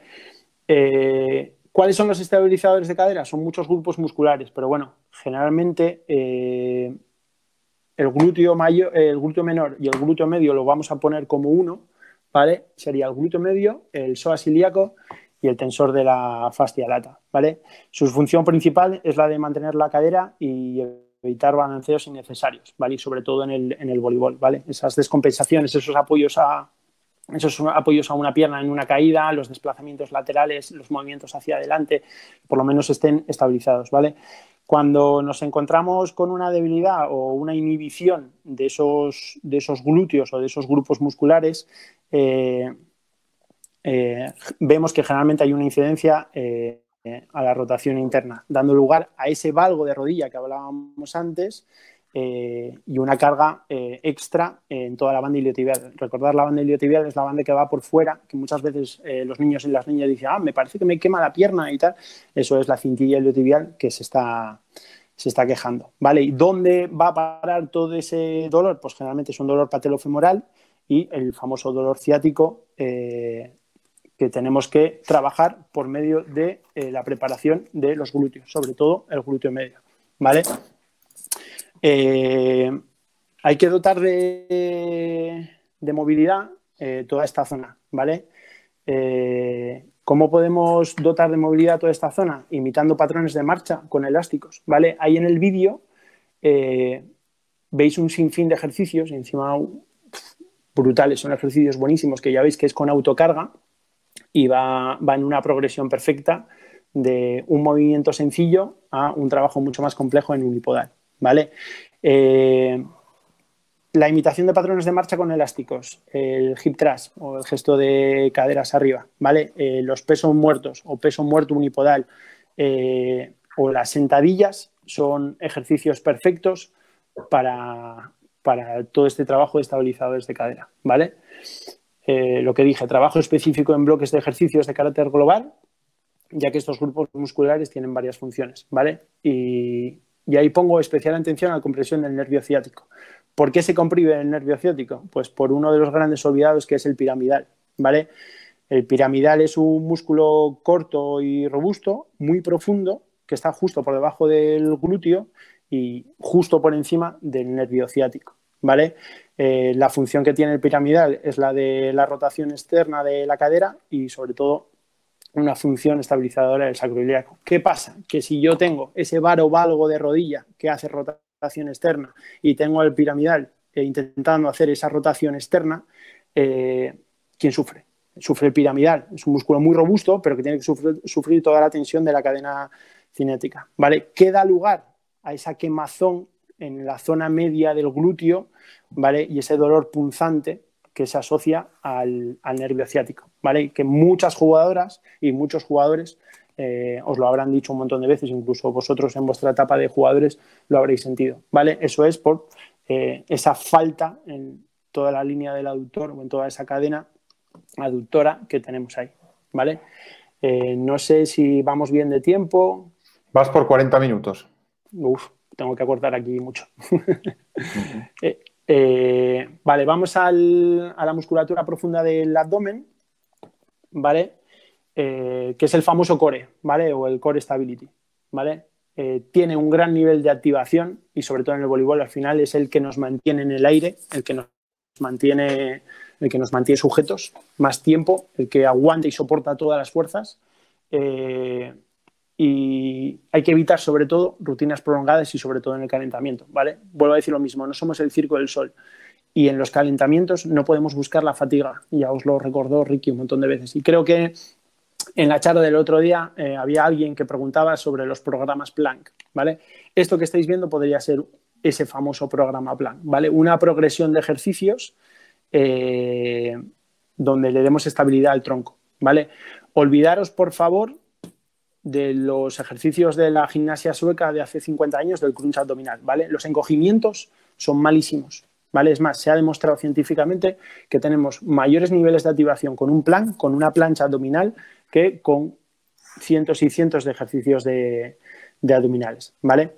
¿Cuáles son los estabilizadores de cadera? Son muchos grupos musculares, pero bueno, generalmente el glúteo menor y el glúteo medio lo vamos a poner como uno, ¿vale? Sería el glúteo medio, el psoas ilíaco y el tensor de la fascia lata, ¿vale? Su función principal es la de mantener la cadera y evitar balanceos innecesarios, ¿vale? Y sobre todo en el voleibol, ¿vale? Esas descompensaciones, esos apoyos a una pierna en una caída, los desplazamientos laterales, los movimientos hacia adelante, por lo menos estén estabilizados, ¿vale? Cuando nos encontramos con una debilidad o una inhibición de esos glúteos o de esos grupos musculares, vemos que generalmente hay una incidencia a la rotación interna, dando lugar a ese valgo de rodilla que hablábamos antes y una carga extra en toda la banda iliotibial. Recordar, la banda iliotibial es la banda que va por fuera, que muchas veces los niños y las niñas dicen, me parece que me quema la pierna y tal. Eso es la cintilla iliotibial que se está quejando, ¿vale? ¿Y dónde va a parar todo ese dolor? Pues generalmente es un dolor patelofemoral y el famoso dolor ciático que tenemos que trabajar por medio de la preparación de los glúteos, sobre todo el glúteo medio, ¿vale? Hay que dotar de movilidad toda esta zona, ¿vale? ¿Cómo podemos dotar de movilidad toda esta zona? Imitando patrones de marcha con elásticos, ¿vale? Ahí en el vídeo veis un sinfín de ejercicios, y encima brutales, son ejercicios buenísimos que ya veis que es con autocarga y va en una progresión perfecta de un movimiento sencillo a un trabajo mucho más complejo en unipodal, ¿vale? La imitación de patrones de marcha con elásticos, el hip thrust o el gesto de caderas arriba, ¿vale? Los pesos muertos o peso muerto unipodal o las sentadillas son ejercicios perfectos para todo este trabajo de estabilizadores de cadera, ¿vale? Lo que dije, trabajo específico en bloques de ejercicios de carácter global, ya que estos grupos musculares tienen varias funciones, ¿vale? Y ahí pongo especial atención a la compresión del nervio ciático. ¿Por qué se comprime el nervio ciático? Pues por uno de los grandes olvidados, que es el piramidal, ¿vale? El piramidal es un músculo corto y robusto, muy profundo, que está justo por debajo del glúteo y justo por encima del nervio ciático, ¿vale? La función que tiene el piramidal es la de la rotación externa de la cadera y sobre todo una función estabilizadora del sacroiliaco. ¿Qué pasa? Que si yo tengo ese varovalgo de rodilla que hace rotación externa y tengo el piramidal intentando hacer esa rotación externa, ¿quién sufre? Sufre el piramidal. Es un músculo muy robusto, pero que tiene que sufrir toda la tensión de la cadena cinética, ¿vale? ¿Qué da lugar a esa quemazón en la zona media del glúteo, ¿vale? Y ese dolor punzante que se asocia al nervio ciático, ¿vale? Que muchas jugadoras y muchos jugadores os lo habrán dicho un montón de veces, incluso vosotros en vuestra etapa de jugadores lo habréis sentido, ¿vale? Eso es por esa falta en toda la línea del aductor o en toda esa cadena aductora que tenemos ahí, ¿vale? No sé si vamos bien de tiempo. Vas por 40 minutos. Uf, tengo que acortar aquí mucho. Vale, vamos a la musculatura profunda del abdomen, ¿vale? Que es el famoso core, ¿vale? O el core stability, ¿vale? Tiene un gran nivel de activación y sobre todo en el voleibol al final es el que nos mantiene en el aire, el que nos mantiene sujetos más tiempo, el que aguanta y soporta todas las fuerzas. Y hay que evitar sobre todo rutinas prolongadas y sobre todo en el calentamiento, ¿vale? Vuelvo a decir lo mismo, no somos el circo del sol y en los calentamientos no podemos buscar la fatiga, ya os lo recordó Ricky un montón de veces y creo que en la charla del otro día había alguien que preguntaba sobre los programas Planck, ¿vale? Esto que estáis viendo podría ser ese famoso programa Planck, ¿vale? Una progresión de ejercicios donde le demos estabilidad al tronco, ¿vale? Olvidaros, por favor, de los ejercicios de la gimnasia sueca de hace 50 años del crunch abdominal, ¿vale? Los encogimientos son malísimos, ¿vale? Es más, se ha demostrado científicamente que tenemos mayores niveles de activación con un plank, con una plancha abdominal, que con cientos y cientos de ejercicios de abdominales, ¿vale?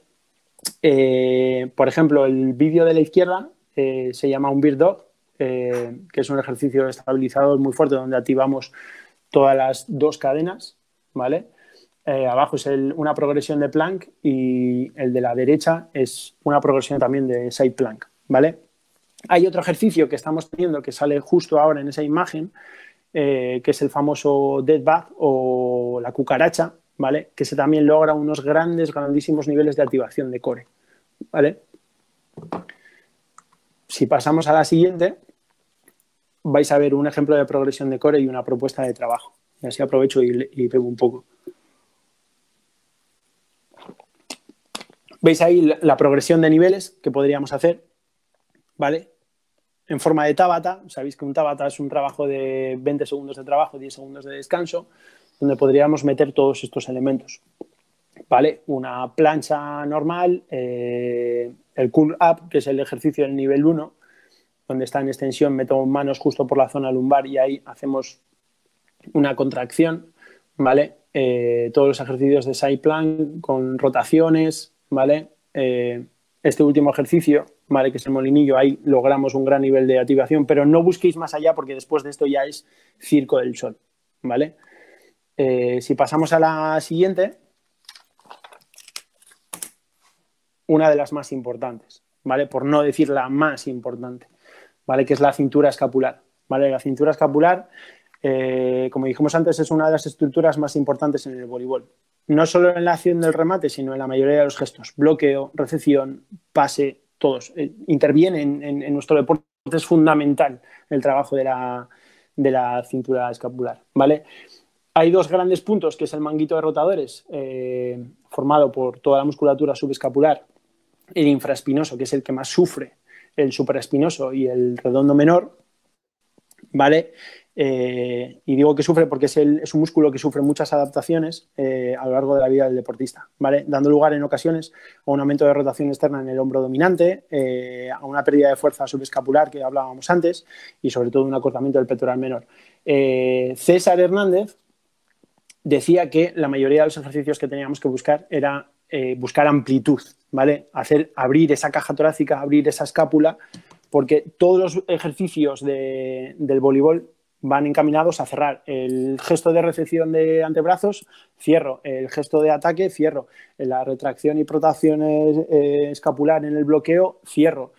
Por ejemplo, el vídeo de la izquierda se llama un Bird Dog, que es un ejercicio estabilizador muy fuerte donde activamos todas las dos cadenas, ¿vale? Abajo es una progresión de plank y el de la derecha es una progresión también de side plank, ¿vale? Hay otro ejercicio que estamos teniendo que sale justo ahora en esa imagen, que es el famoso dead bug o la cucaracha, ¿vale? Que se también logra unos grandísimos niveles de activación de core, ¿vale? Si pasamos a la siguiente, vais a ver un ejemplo de progresión de core y una propuesta de trabajo. Y así aprovecho y bebo un poco. Veis ahí la progresión de niveles que podríamos hacer, ¿vale? En forma de Tabata. Sabéis que un Tabata es un trabajo de 20 segundos de trabajo, 10 segundos de descanso, donde podríamos meter todos estos elementos, ¿vale? Una plancha normal, el curl up, que es el ejercicio del nivel 1, donde está en extensión, meto manos justo por la zona lumbar y ahí hacemos una contracción, ¿vale? Todos los ejercicios de side plank con rotaciones, ¿vale? Este último ejercicio, ¿vale? Que es el molinillo, ahí logramos un gran nivel de activación, pero no busquéis más allá porque después de esto ya es circo del sol, ¿vale? Si pasamos a la siguiente, una de las más importantes, ¿vale? Por no decir la más importante, ¿vale? Que es la cintura escapular, ¿vale? La cintura escapular, como dijimos antes, es una de las estructuras más importantes en el voleibol. No solo en la acción del remate, sino en la mayoría de los gestos. Bloqueo, recepción, pase, todos. Interviene en nuestro deporte. Es fundamental el trabajo de la cintura escapular, ¿vale? Hay dos grandes puntos, que es el manguito de rotadores, formado por toda la musculatura subescapular, el infraespinoso, que es el que más sufre, el supraespinoso y el redondo menor, ¿vale? Y digo que sufre porque es un músculo que sufre muchas adaptaciones a lo largo de la vida del deportista, ¿vale? Dando lugar en ocasiones a un aumento de rotación externa en el hombro dominante, a una pérdida de fuerza subescapular que hablábamos antes y sobre todo un acortamiento del pectoral menor. César Hernández decía que la mayoría de los ejercicios que teníamos que buscar era buscar amplitud, ¿vale? Abrir esa caja torácica, abrir esa escápula, porque todos los ejercicios del voleibol van encaminados a cerrar el gesto de recepción de antebrazos, cierro, el gesto de ataque, cierro, la retracción y protección escapular en el bloqueo, cierro,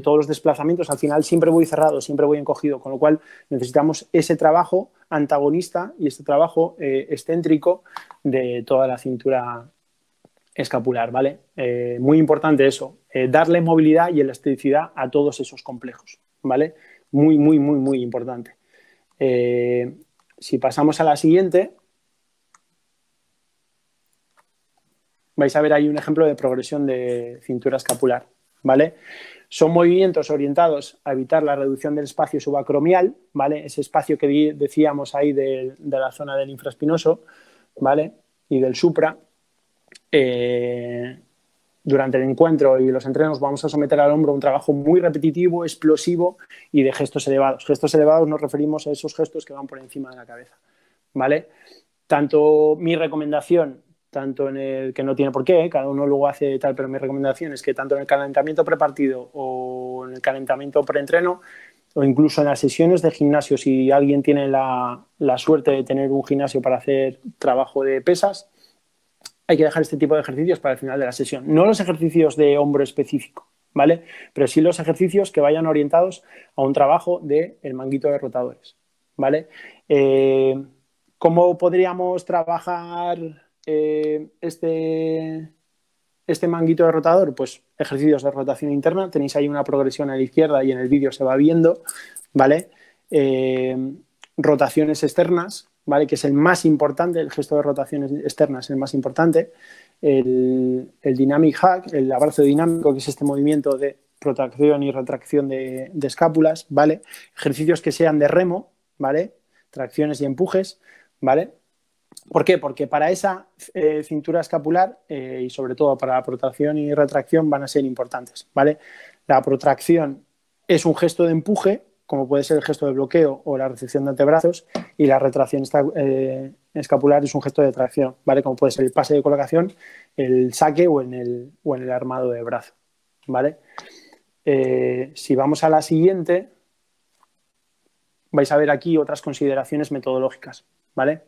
todos los desplazamientos, al final siempre voy cerrado, siempre voy encogido, con lo cual necesitamos ese trabajo antagonista y este trabajo excéntrico de toda la cintura escapular, ¿vale? Muy importante eso, darle movilidad y elasticidad a todos esos complejos, ¿vale? Muy, muy, muy, muy importante. Si pasamos a la siguiente, vais a ver ahí un ejemplo de progresión de cintura escapular, ¿vale? Son movimientos orientados a evitar la reducción del espacio subacromial, ¿vale? Ese espacio que decíamos ahí de la zona del infraespinoso, ¿vale? Y del supra. Durante el encuentro y los entrenos vamos a someter al hombro a un trabajo muy repetitivo, explosivo y de gestos elevados. Gestos elevados nos referimos a esos gestos que van por encima de la cabeza, ¿vale? Tanto mi recomendación, tanto en el que no tiene por qué, cada uno luego hace tal, pero mi recomendación es que tanto en el calentamiento prepartido o en el calentamiento preentreno o incluso en las sesiones de gimnasio, si alguien tiene la suerte de tener un gimnasio para hacer trabajo de pesas, hay que dejar este tipo de ejercicios para el final de la sesión. No los ejercicios de hombro específico, ¿vale? Pero sí los ejercicios que vayan orientados a un trabajo del manguito de rotadores, ¿vale? ¿Cómo podríamos trabajar este manguito de rotador? Pues ejercicios de rotación interna. Tenéis ahí una progresión a la izquierda y en el vídeo se va viendo, ¿vale? Rotaciones externas, ¿vale? Que es el más importante, el gesto de rotaciones externas es el más importante. El dynamic hack, el abrazo dinámico, que es este movimiento de protracción y retracción de escápulas, ¿vale? Ejercicios que sean de remo, ¿vale? Tracciones y empujes, ¿vale? ¿Por qué? Porque para esa cintura escapular y sobre todo para la protracción y retracción van a ser importantes, ¿vale? La protracción es un gesto de empuje, como puede ser el gesto de bloqueo o la recepción de antebrazos, y la retracción escapular es un gesto de tracción, ¿vale? Como puede ser el pase de colocación, el saque o en el armado de brazo, ¿vale? Si vamos a la siguiente, vais a ver aquí otras consideraciones metodológicas, ¿vale?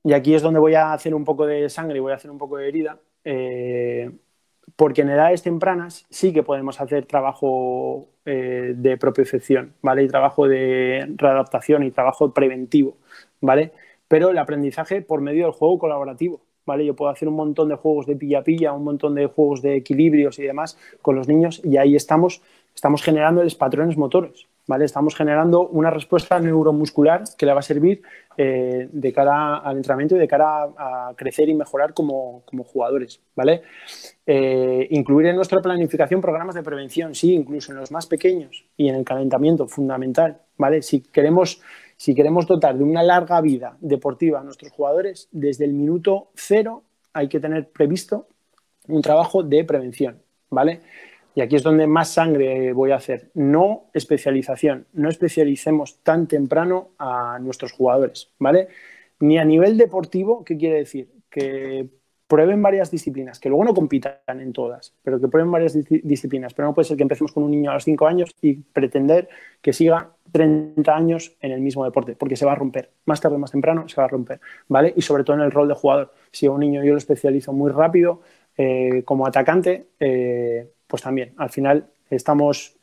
Y aquí es donde voy a hacer un poco de sangre y voy a hacer un poco de herida, porque en edades tempranas sí que podemos hacer trabajo de propiocepción, ¿vale? Y trabajo de readaptación y trabajo preventivo, ¿vale? Pero el aprendizaje por medio del juego colaborativo, ¿vale? Yo puedo hacer un montón de juegos de pilla-pilla, un montón de juegos de equilibrios y demás con los niños y ahí estamos generándoles patrones motores, ¿vale? Estamos generando una respuesta neuromuscular que le va a servir de cara al entrenamiento y de cara a crecer y mejorar como jugadores, ¿vale? Incluir en nuestra planificación programas de prevención, sí, incluso en los más pequeños y en el calentamiento, fundamental, ¿vale? Si queremos dotar de una larga vida deportiva a nuestros jugadores, desde el minuto cero hay que tener previsto un trabajo de prevención, ¿vale? Y aquí es donde más sangre voy a hacer. No especialización, no especialicemos tan temprano a nuestros jugadores, ¿vale? Ni a nivel deportivo, ¿qué quiere decir? Que prueben varias disciplinas, que luego no compitan en todas, pero que prueben varias disciplinas. Pero no puede ser que empecemos con un niño a los 5 años y pretender que siga 30 años en el mismo deporte, porque se va a romper. Más tarde o más temprano se va a romper, ¿vale? Y sobre todo en el rol de jugador. Si a un niño yo lo especializo muy rápido como atacante, pues también, al final estamos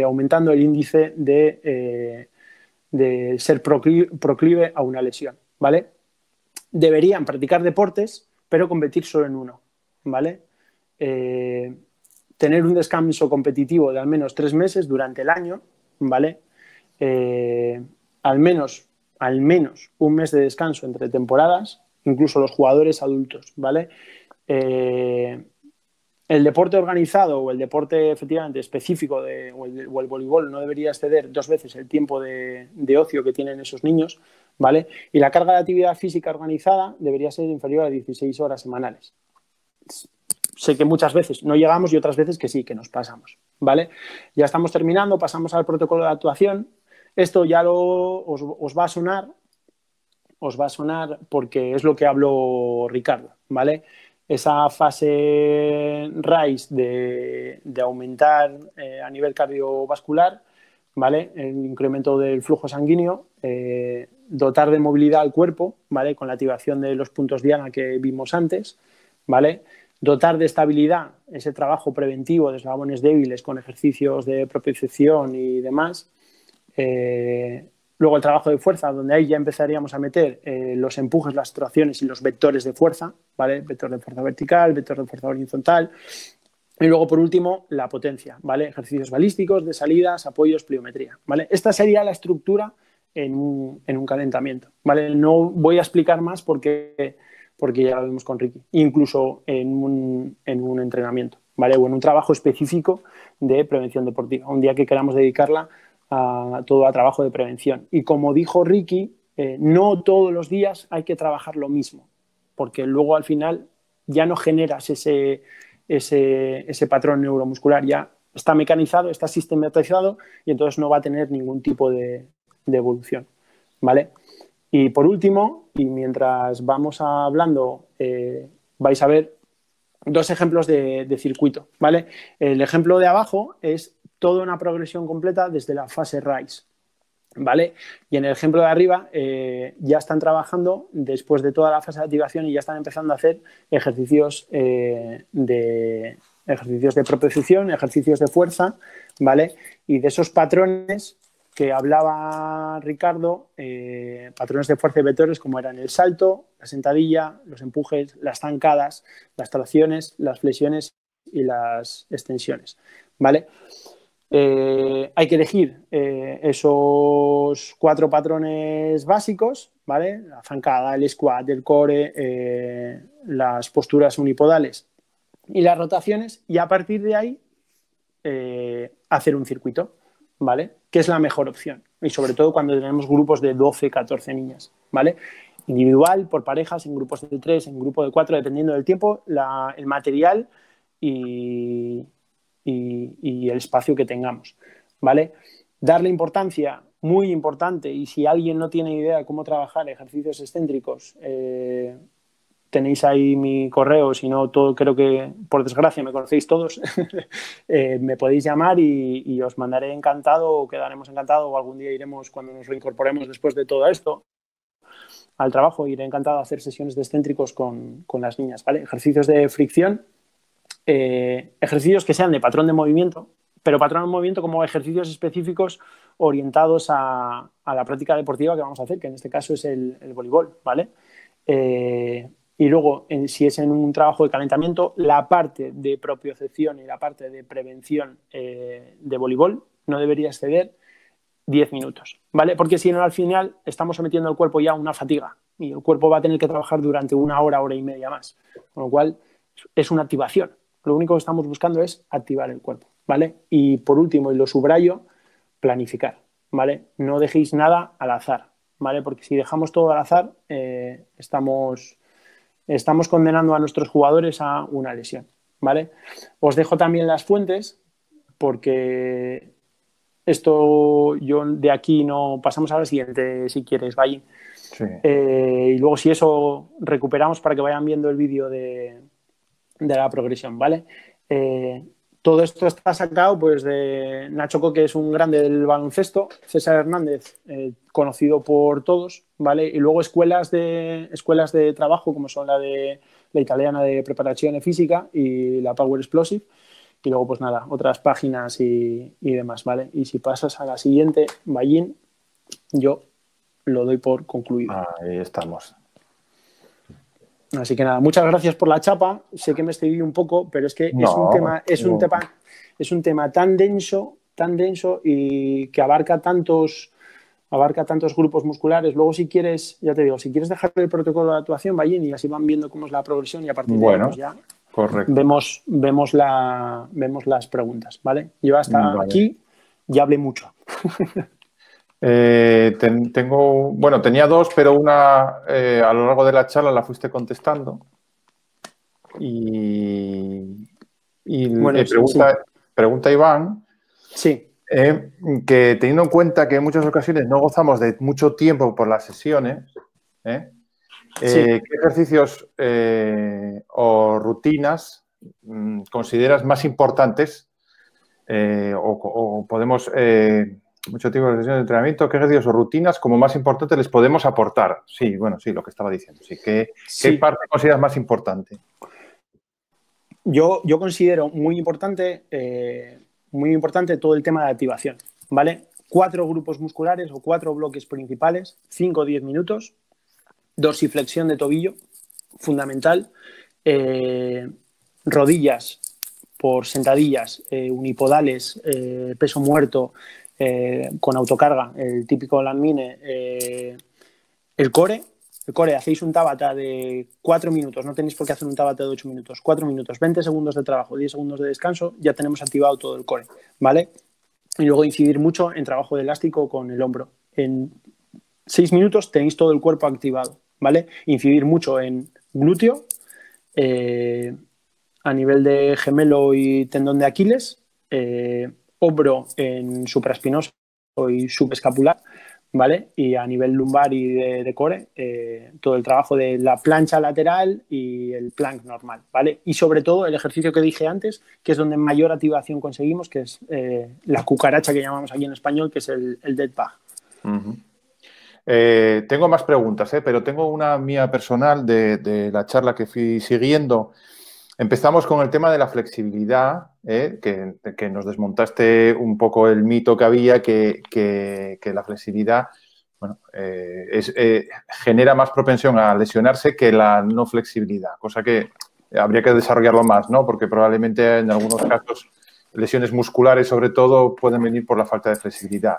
aumentando el índice de ser proclive a una lesión, ¿vale? Deberían practicar deportes, pero competir solo en uno, ¿vale? Tener un descanso competitivo de al menos 3 meses durante el año, ¿vale? Al menos un mes de descanso entre temporadas, incluso los jugadores adultos, ¿vale? El deporte organizado o el deporte efectivamente específico o el voleibol no debería exceder 2 veces el tiempo de ocio que tienen esos niños, ¿vale? Y la carga de actividad física organizada debería ser inferior a 16 horas semanales. Sé que muchas veces no llegamos y otras veces que sí, que nos pasamos, ¿vale? Ya estamos terminando, pasamos al protocolo de actuación. Esto ya os va a sonar porque es lo que habló Ricardo, ¿vale? Esa fase RISE de aumentar a nivel cardiovascular ¿vale? El incremento del flujo sanguíneo, dotar de movilidad al cuerpo, ¿vale? Con la activación de los puntos diana que vimos antes, ¿vale? Dotar de estabilidad ese trabajo preventivo de eslabones débiles con ejercicios de propiocepción y demás. Luego el trabajo de fuerza, donde ahí ya empezaríamos a meter los empujes, las tracciones y los vectores de fuerza, ¿vale? Vector de fuerza vertical, vector de fuerza horizontal. Y luego, por último, la potencia, ¿vale? Ejercicios balísticos, de salidas, apoyos, pliometría, ¿vale? Esta sería la estructura en un calentamiento, ¿vale? No voy a explicar más porque ya lo vimos con Ricky, incluso en un entrenamiento, ¿vale? O en un trabajo específico de prevención deportiva, un día que queramos dedicarla a todo a trabajo de prevención. Y como dijo Ricky, no todos los días hay que trabajar lo mismo, porque luego al final ya no generas ese patrón neuromuscular, ya está mecanizado, está sistematizado y entonces no va a tener ningún tipo de evolución, ¿vale? Y por último, y mientras vamos hablando, vais a ver dos ejemplos de circuito, ¿vale? El ejemplo de abajo es toda una progresión completa desde la fase RISE, ¿vale? Y en el ejemplo de arriba ya están trabajando después de toda la fase de activación y ya están empezando a hacer ejercicios de propiocepción, ejercicios de fuerza, ¿vale? Y de esos patrones que hablaba Ricardo, patrones de fuerza y vectores como eran el salto, la sentadilla, los empujes, las zancadas, las tracciones, las flexiones y las extensiones, ¿vale? Hay que elegir esos 4 patrones básicos, ¿vale? La zancada, el squat, el core, las posturas unipodales y las rotaciones, y a partir de ahí hacer un circuito, ¿vale? Que es la mejor opción. Y sobre todo cuando tenemos grupos de 12, 14 niñas, ¿vale? Individual, por parejas, en grupos de 3, en grupo de 4, dependiendo del tiempo, el material y el espacio que tengamos, ¿vale? Darle importancia, muy importante, y si alguien no tiene idea de cómo trabajar ejercicios excéntricos, tenéis ahí mi correo, si no, todo, creo que por desgracia me conocéis todos, me podéis llamar y os mandaré encantado, o quedaremos encantados, o algún día iremos, cuando nos reincorporemos después de todo esto al trabajo, iré encantado a hacer sesiones de excéntricos con las niñas, ¿vale? Ejercicios de fricción, ejercicios que sean de patrón de movimiento, pero patrón de movimiento como ejercicios específicos orientados a la práctica deportiva que vamos a hacer, que en este caso es el voleibol, ¿vale? Y luego, si es en un trabajo de calentamiento, la parte de propiocepción y la parte de prevención de voleibol no debería exceder 10 minutos, ¿vale? Porque si no, al final estamos sometiendo al cuerpo ya a una fatiga y el cuerpo va a tener que trabajar durante una hora, hora y media más, con lo cual es una activación. Lo único que estamos buscando es activar el cuerpo, ¿vale? Y por último, y lo subrayo, planificar, ¿vale? No dejéis nada al azar, ¿vale? Porque si dejamos todo al azar, estamos condenando a nuestros jugadores a una lesión, ¿vale? Os dejo también las fuentes, porque esto yo de aquí no pasamos a la siguiente, si quieres, Valle. Sí. Y luego, si eso, recuperamos para que vayan viendo el vídeo de la progresión, ¿vale? Todo esto está sacado pues de Nacho Coque, que es un grande del baloncesto, César Hernández, conocido por todos, ¿vale? Y luego escuelas de trabajo, como son la italiana de preparación física y la Power Explosive, y luego pues nada, otras páginas y demás, ¿vale? Y si pasas a la siguiente, Ballín, yo lo doy por concluido. Ahí estamos. Así que nada, muchas gracias por la chapa. Sé que me estoy un poco, pero es que es un tema tan denso y que abarca tantos grupos musculares. Luego, si quieres, ya te digo, si quieres dejar el protocolo de actuación, Ballín, y así van viendo cómo es la progresión, y a partir de ahí, pues ya vemos las preguntas, ¿vale? Yo hasta aquí ya hablé mucho. Tenía 2, pero una a lo largo de la charla la fuiste contestando. Y bueno, pregunta Iván, sí. Que teniendo en cuenta que en muchas ocasiones no gozamos de mucho tiempo por las sesiones, ¿qué ejercicios o rutinas consideras más importantes o podemos Mucho tipo de sesiones de entrenamiento, ¿qué ejercicios o rutinas como más importante les podemos aportar? Sí, bueno, sí, lo que estaba diciendo. Sí, ¿qué parte consideras más importante? Yo considero muy importante todo el tema de activación, ¿vale? 4 grupos musculares o 4 bloques principales, 5 o 10 minutos, dorsiflexión de tobillo, fundamental, rodillas por sentadillas, unipodales, peso muerto, con autocarga, el típico landmine, el core. El core, hacéis un tabata de 4 minutos, no tenéis por qué hacer un tabata de 8 minutos, 4 minutos, 20 segundos de trabajo, 10 segundos de descanso, ya tenemos activado todo el core, ¿vale? Y luego incidir mucho en trabajo de elástico con el hombro. En 6 minutos tenéis todo el cuerpo activado, ¿vale? Incidir mucho en glúteo, a nivel de gemelo y tendón de Aquiles, hombro en supraespinoso y subescapular, ¿vale? Y a nivel lumbar y de core, todo el trabajo de la plancha lateral y el plank normal, ¿vale? Y sobre todo el ejercicio que dije antes, que es donde mayor activación conseguimos, que es la cucaracha que llamamos aquí en español, que es el dead bug. Tengo más preguntas, pero tengo una mía personal de la charla que fui siguiendo. Empezamos con el tema de la flexibilidad, que nos desmontaste un poco el mito que había, que la flexibilidad genera más propensión a lesionarse que la no flexibilidad, cosa que habría que desarrollarlo más, ¿no? Porque probablemente en algunos casos lesiones musculares, sobre todo, pueden venir por la falta de flexibilidad.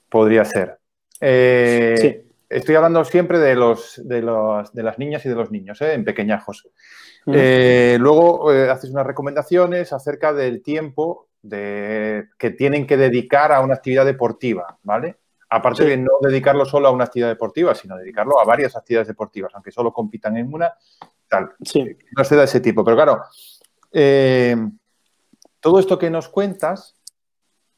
Podría ser. Sí. Estoy hablando siempre de las niñas y de los niños, en pequeñajos. Luego haces unas recomendaciones acerca del tiempo que tienen que dedicar a una actividad deportiva, ¿vale? Aparte de no dedicarlo solo a una actividad deportiva, sino dedicarlo a varias actividades deportivas, aunque solo compitan en una, tal. No se da ese tipo. Pero claro, todo esto que nos cuentas,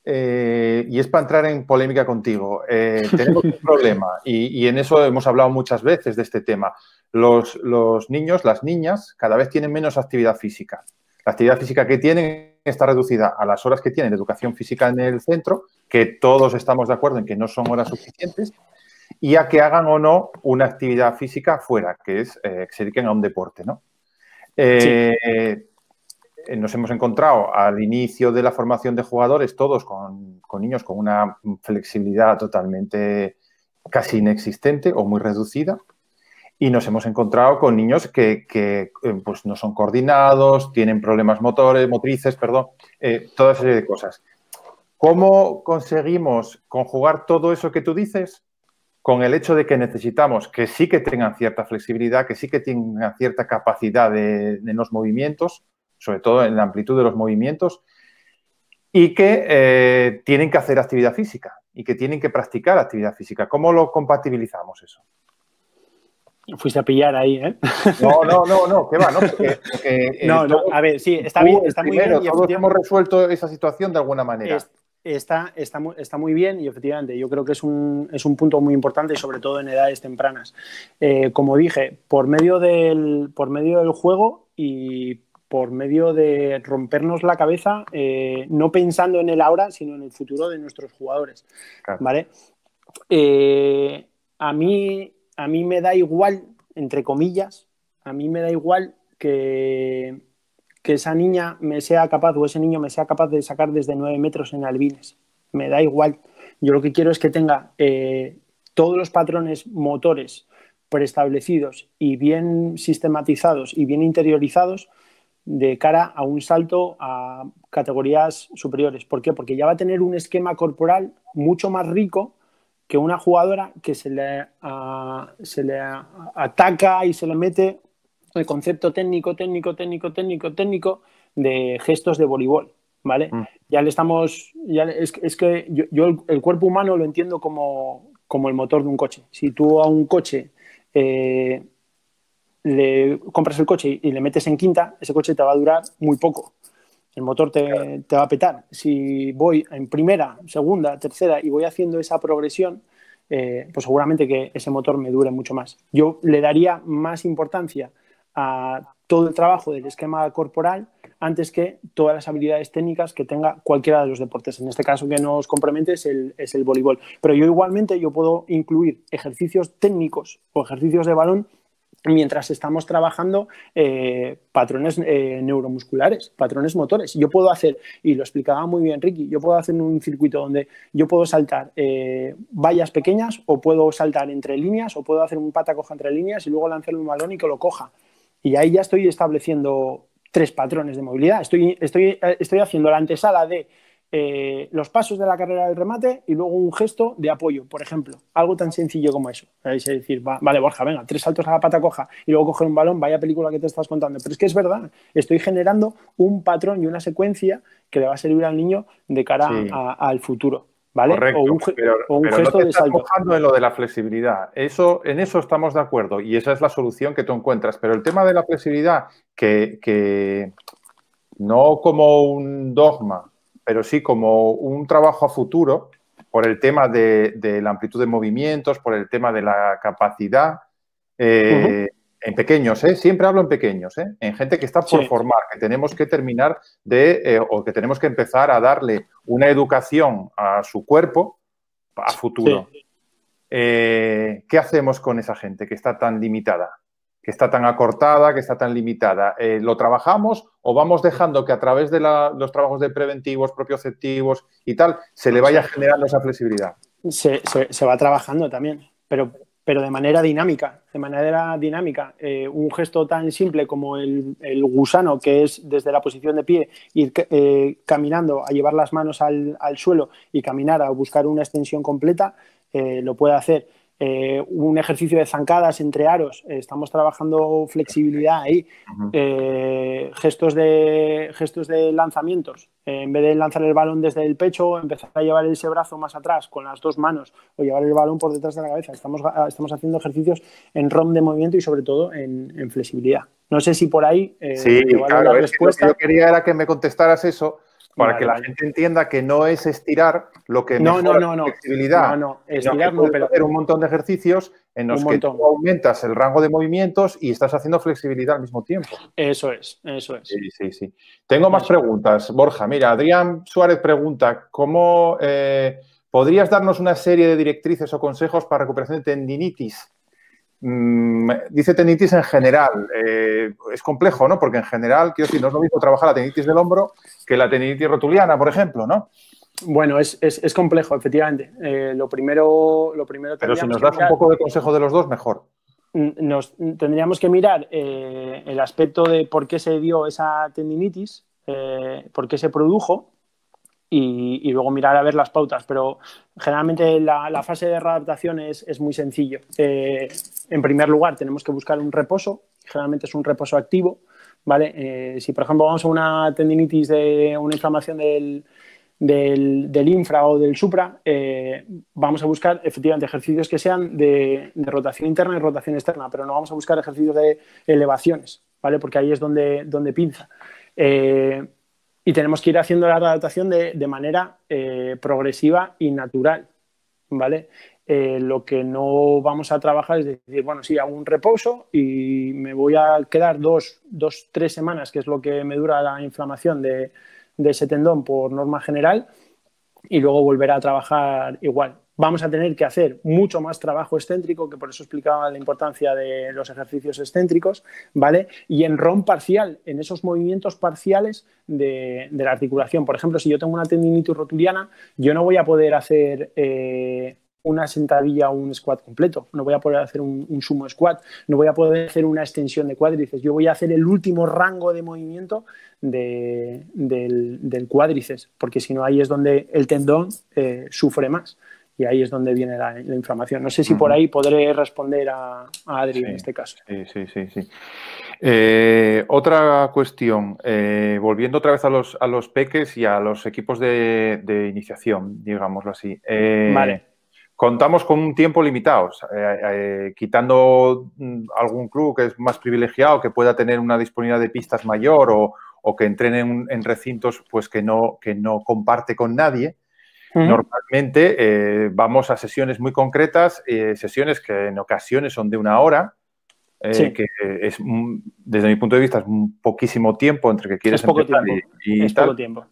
y es para entrar en polémica contigo, tenemos un problema y en eso hemos hablado muchas veces de este tema. Los niños, las niñas, cada vez tienen menos actividad física. La actividad física que tienen está reducida a las horas que tienen de educación física en el centro, que todos estamos de acuerdo en que no son horas suficientes, y a que hagan o no una actividad física fuera, que es que se dediquen a un deporte, ¿no? Nos hemos encontrado al inicio de la formación de jugadores, todos con niños con una flexibilidad totalmente casi inexistente o muy reducida, y nos hemos encontrado con niños que pues no son coordinados, tienen problemas motrices, toda serie de cosas. ¿Cómo conseguimos conjugar todo eso que tú dices con el hecho de que necesitamos que sí que tengan cierta flexibilidad, que sí que tengan cierta capacidad de los movimientos, sobre todo en la amplitud de los movimientos, y que tienen que hacer actividad física y que tienen que practicar actividad física? ¿Cómo lo compatibilizamos eso? Fuiste a pillar ahí, ¿eh? No, ¿qué va? ¿No? Porque a ver, sí, está bien, está muy bien. Todos hemos resuelto esa situación de alguna manera. Está muy bien y efectivamente yo creo que es un punto muy importante y sobre todo en edades tempranas. Como dije, por medio del juego y por medio de rompernos la cabeza, no pensando en el ahora, sino en el futuro de nuestros jugadores. Claro. ¿Vale? A mí me da igual, entre comillas, a mí me da igual que esa niña me sea capaz o ese niño me sea capaz de sacar desde 9 metros en albines. Me da igual. Yo lo que quiero es que tenga todos los patrones motores preestablecidos y bien sistematizados y bien interiorizados de cara a un salto a categorías superiores. ¿Por qué? Porque ya va a tener un esquema corporal mucho más rico que una jugadora que se le ataca y se le mete el concepto técnico de gestos de voleibol, ¿vale? Ya le estamos... Es que yo el cuerpo humano lo entiendo como el motor de un coche. Si tú a un coche le compras el coche y le metes en quinta, ese coche te va a durar muy poco. El motor te va a petar. Si voy en primera, segunda, tercera y voy haciendo esa progresión, pues seguramente que ese motor me dure mucho más. Yo le daría más importancia a todo el trabajo del esquema corporal antes que todas las habilidades técnicas que tenga cualquiera de los deportes. En este caso que nos complemente es el voleibol. Pero yo igualmente puedo incluir ejercicios técnicos o ejercicios de balón mientras estamos trabajando patrones neuromusculares, patrones motores. Yo puedo hacer, y lo explicaba muy bien Ricky, yo puedo hacer un circuito donde yo puedo saltar vallas pequeñas o puedo saltar entre líneas o puedo hacer un pata coja entre líneas y luego lanzarle un balón y que lo coja. Y ahí ya estoy estableciendo 3 patrones de movilidad. Estoy haciendo la antesala de los pasos de la carrera del remate y luego un gesto de apoyo, por ejemplo. Algo tan sencillo como eso. Es decir, vale, Borja, venga, 3 saltos a la pata coja y luego coger un balón, vaya película que te estás contando. Pero es que es verdad, estoy generando un patrón y una secuencia que le va a servir al niño de cara al futuro. ¿Vale? Correcto, o un pero gesto no te de estás salto. mojando en lo de la flexibilidad. En eso estamos de acuerdo y esa es la solución que tú encuentras. Pero el tema de la flexibilidad, que no como un dogma, pero sí como un trabajo a futuro, por el tema de la amplitud de movimientos, por el tema de la capacidad, en pequeños, siempre hablo en pequeños, en gente que está por formar, que tenemos que terminar o que tenemos que empezar a darle una educación a su cuerpo a futuro. Sí. ¿Qué hacemos con esa gente que está tan limitada? Que está tan acortada, que está tan limitada. ¿Lo trabajamos o vamos dejando que a través de los trabajos de preventivos, propioceptivos y tal, se le vaya generando esa flexibilidad? Se va trabajando también, pero de manera dinámica. Un gesto tan simple como el gusano, que es desde la posición de pie, ir caminando a llevar las manos al suelo y caminar a buscar una extensión completa, lo puede hacer. Un ejercicio de zancadas entre aros, estamos trabajando flexibilidad ahí. Gestos de lanzamientos, en vez de lanzar el balón desde el pecho, empezar a llevar ese brazo más atrás con las 2 manos o llevar el balón por detrás de la cabeza. Estamos haciendo ejercicios en ROM de movimiento y sobre todo en flexibilidad. No sé si por ahí sí, claro, la respuesta. Lo que yo quería era que me contestaras eso para que la gente entienda que no es estirar lo que mejora la flexibilidad. No, estirar no, pero hacer un montón de ejercicios en los que tú aumentas el rango de movimientos y estás haciendo flexibilidad al mismo tiempo. Eso es. Sí. Tengo más preguntas, Borja. Mira, Adrián Suárez pregunta, ¿cómo podrías darnos una serie de directrices o consejos para recuperación de tendinitis? Dice tendinitis en general. Es complejo, ¿no? Porque en general, quiero decir, no es lo mismo trabajar la tendinitis del hombro que la tendinitis rotuliana, por ejemplo, ¿no? Bueno, es complejo, efectivamente. Lo primero pero si nos das un poco de consejo de los dos, mejor. Tendríamos que mirar el aspecto de por qué se dio esa tendinitis, por qué se produjo y luego mirar a ver las pautas. Pero generalmente la fase de readaptación es muy sencillo. En primer lugar, tenemos que buscar un reposo. Generalmente es un reposo activo, ¿vale? Si, por ejemplo, vamos a una tendinitis de una inflamación del infra o del supra, vamos a buscar efectivamente ejercicios que sean de rotación interna y rotación externa, pero no vamos a buscar ejercicios de elevaciones, ¿vale? Porque ahí es donde pinza. Y tenemos que ir haciendo la adaptación de manera progresiva y natural, ¿vale? Lo que no vamos a trabajar es decir, bueno, sí, hago un reposo y me voy a quedar 2-3 semanas, que es lo que me dura la inflamación de ese tendón por norma general, y luego volver a trabajar igual. Vamos a tener que hacer mucho más trabajo excéntrico, que por eso explicaba la importancia de los ejercicios excéntricos, ¿vale? Y en ROM parcial, en esos movimientos parciales de la articulación. Por ejemplo, si yo tengo una tendinitis rotuliana, yo no voy a poder hacer una sentadilla o un squat completo, no voy a poder hacer un sumo squat, no voy a poder hacer una extensión de cuádriceps, yo voy a hacer el último rango de movimiento del cuádriceps, porque si no ahí es donde el tendón sufre más y ahí es donde viene la inflamación. No sé si por ahí podré responder a Adri en este caso. Sí. Otra cuestión, volviendo otra vez a los peques y a los equipos de iniciación, digámoslo así. Vale. Contamos con un tiempo limitado, quitando algún club que es más privilegiado, que pueda tener una disponibilidad de pistas mayor o que entrenen en recintos pues, que no comparte con nadie. Normalmente vamos a sesiones muy concretas, sesiones que en ocasiones son de 1 hora, Sí. que es, desde mi punto de vista, es un poquísimo tiempo entre que quieres empezar y tal. Poco tiempo.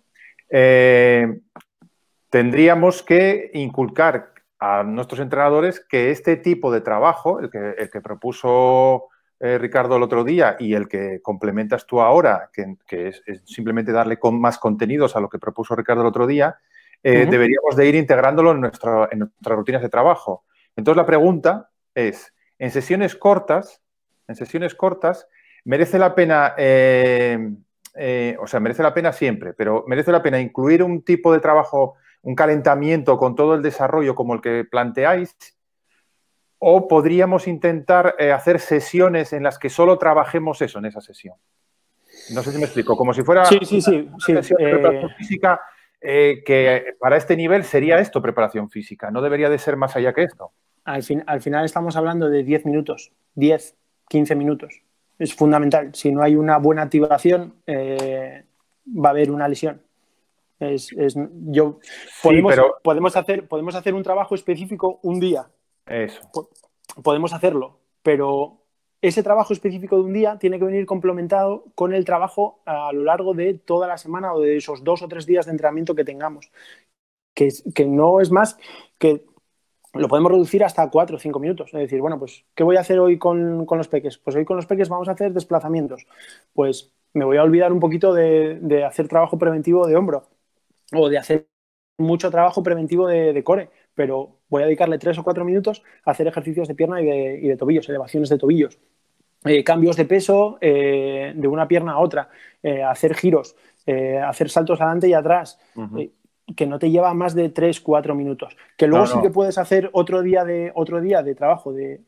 Tendríamos que inculcar a nuestros entrenadores que este tipo de trabajo, el que propuso Ricardo el otro día y el que complementas tú ahora, que es simplemente darle más contenidos a lo que propuso Ricardo el otro día, deberíamos de ir integrándolo en nuestras rutinas de trabajo. Entonces la pregunta es, en sesiones cortas, merece la pena, o sea, merece la pena siempre, pero merece la pena incluir un tipo de trabajo, un calentamiento con todo el desarrollo como el que planteáis, o podríamos intentar hacer sesiones en las que solo trabajemos eso en esa sesión. No sé si me explico, como si fuera sí. una sesión de preparación física que para este nivel sería esto preparación física, no debería de ser más allá que esto. Al final estamos hablando de 10 minutos, 10, 15 minutos. Es fundamental. Si no hay una buena activación, va a haber una lesión. Podemos hacer un trabajo específico un día. Eso. Podemos hacerlo, pero ese trabajo específico de un día tiene que venir complementado con el trabajo a lo largo de toda la semana o de esos 2 o 3 días de entrenamiento que tengamos. Que no es más que lo podemos reducir hasta 4 o 5 minutos. Es decir, bueno, pues, ¿qué voy a hacer hoy con los peques? Pues hoy con los peques vamos a hacer desplazamientos. Pues me voy a olvidar un poquito de hacer trabajo preventivo de hombro o de hacer mucho trabajo preventivo de core, pero voy a dedicarle 3 o 4 minutos a hacer ejercicios de pierna y de tobillos, elevaciones de tobillos. Cambios de peso de una pierna a otra, hacer giros, hacer saltos adelante y atrás, que no te lleva más de 3-4 minutos. Que luego sí que puedes hacer otro día de trabajo de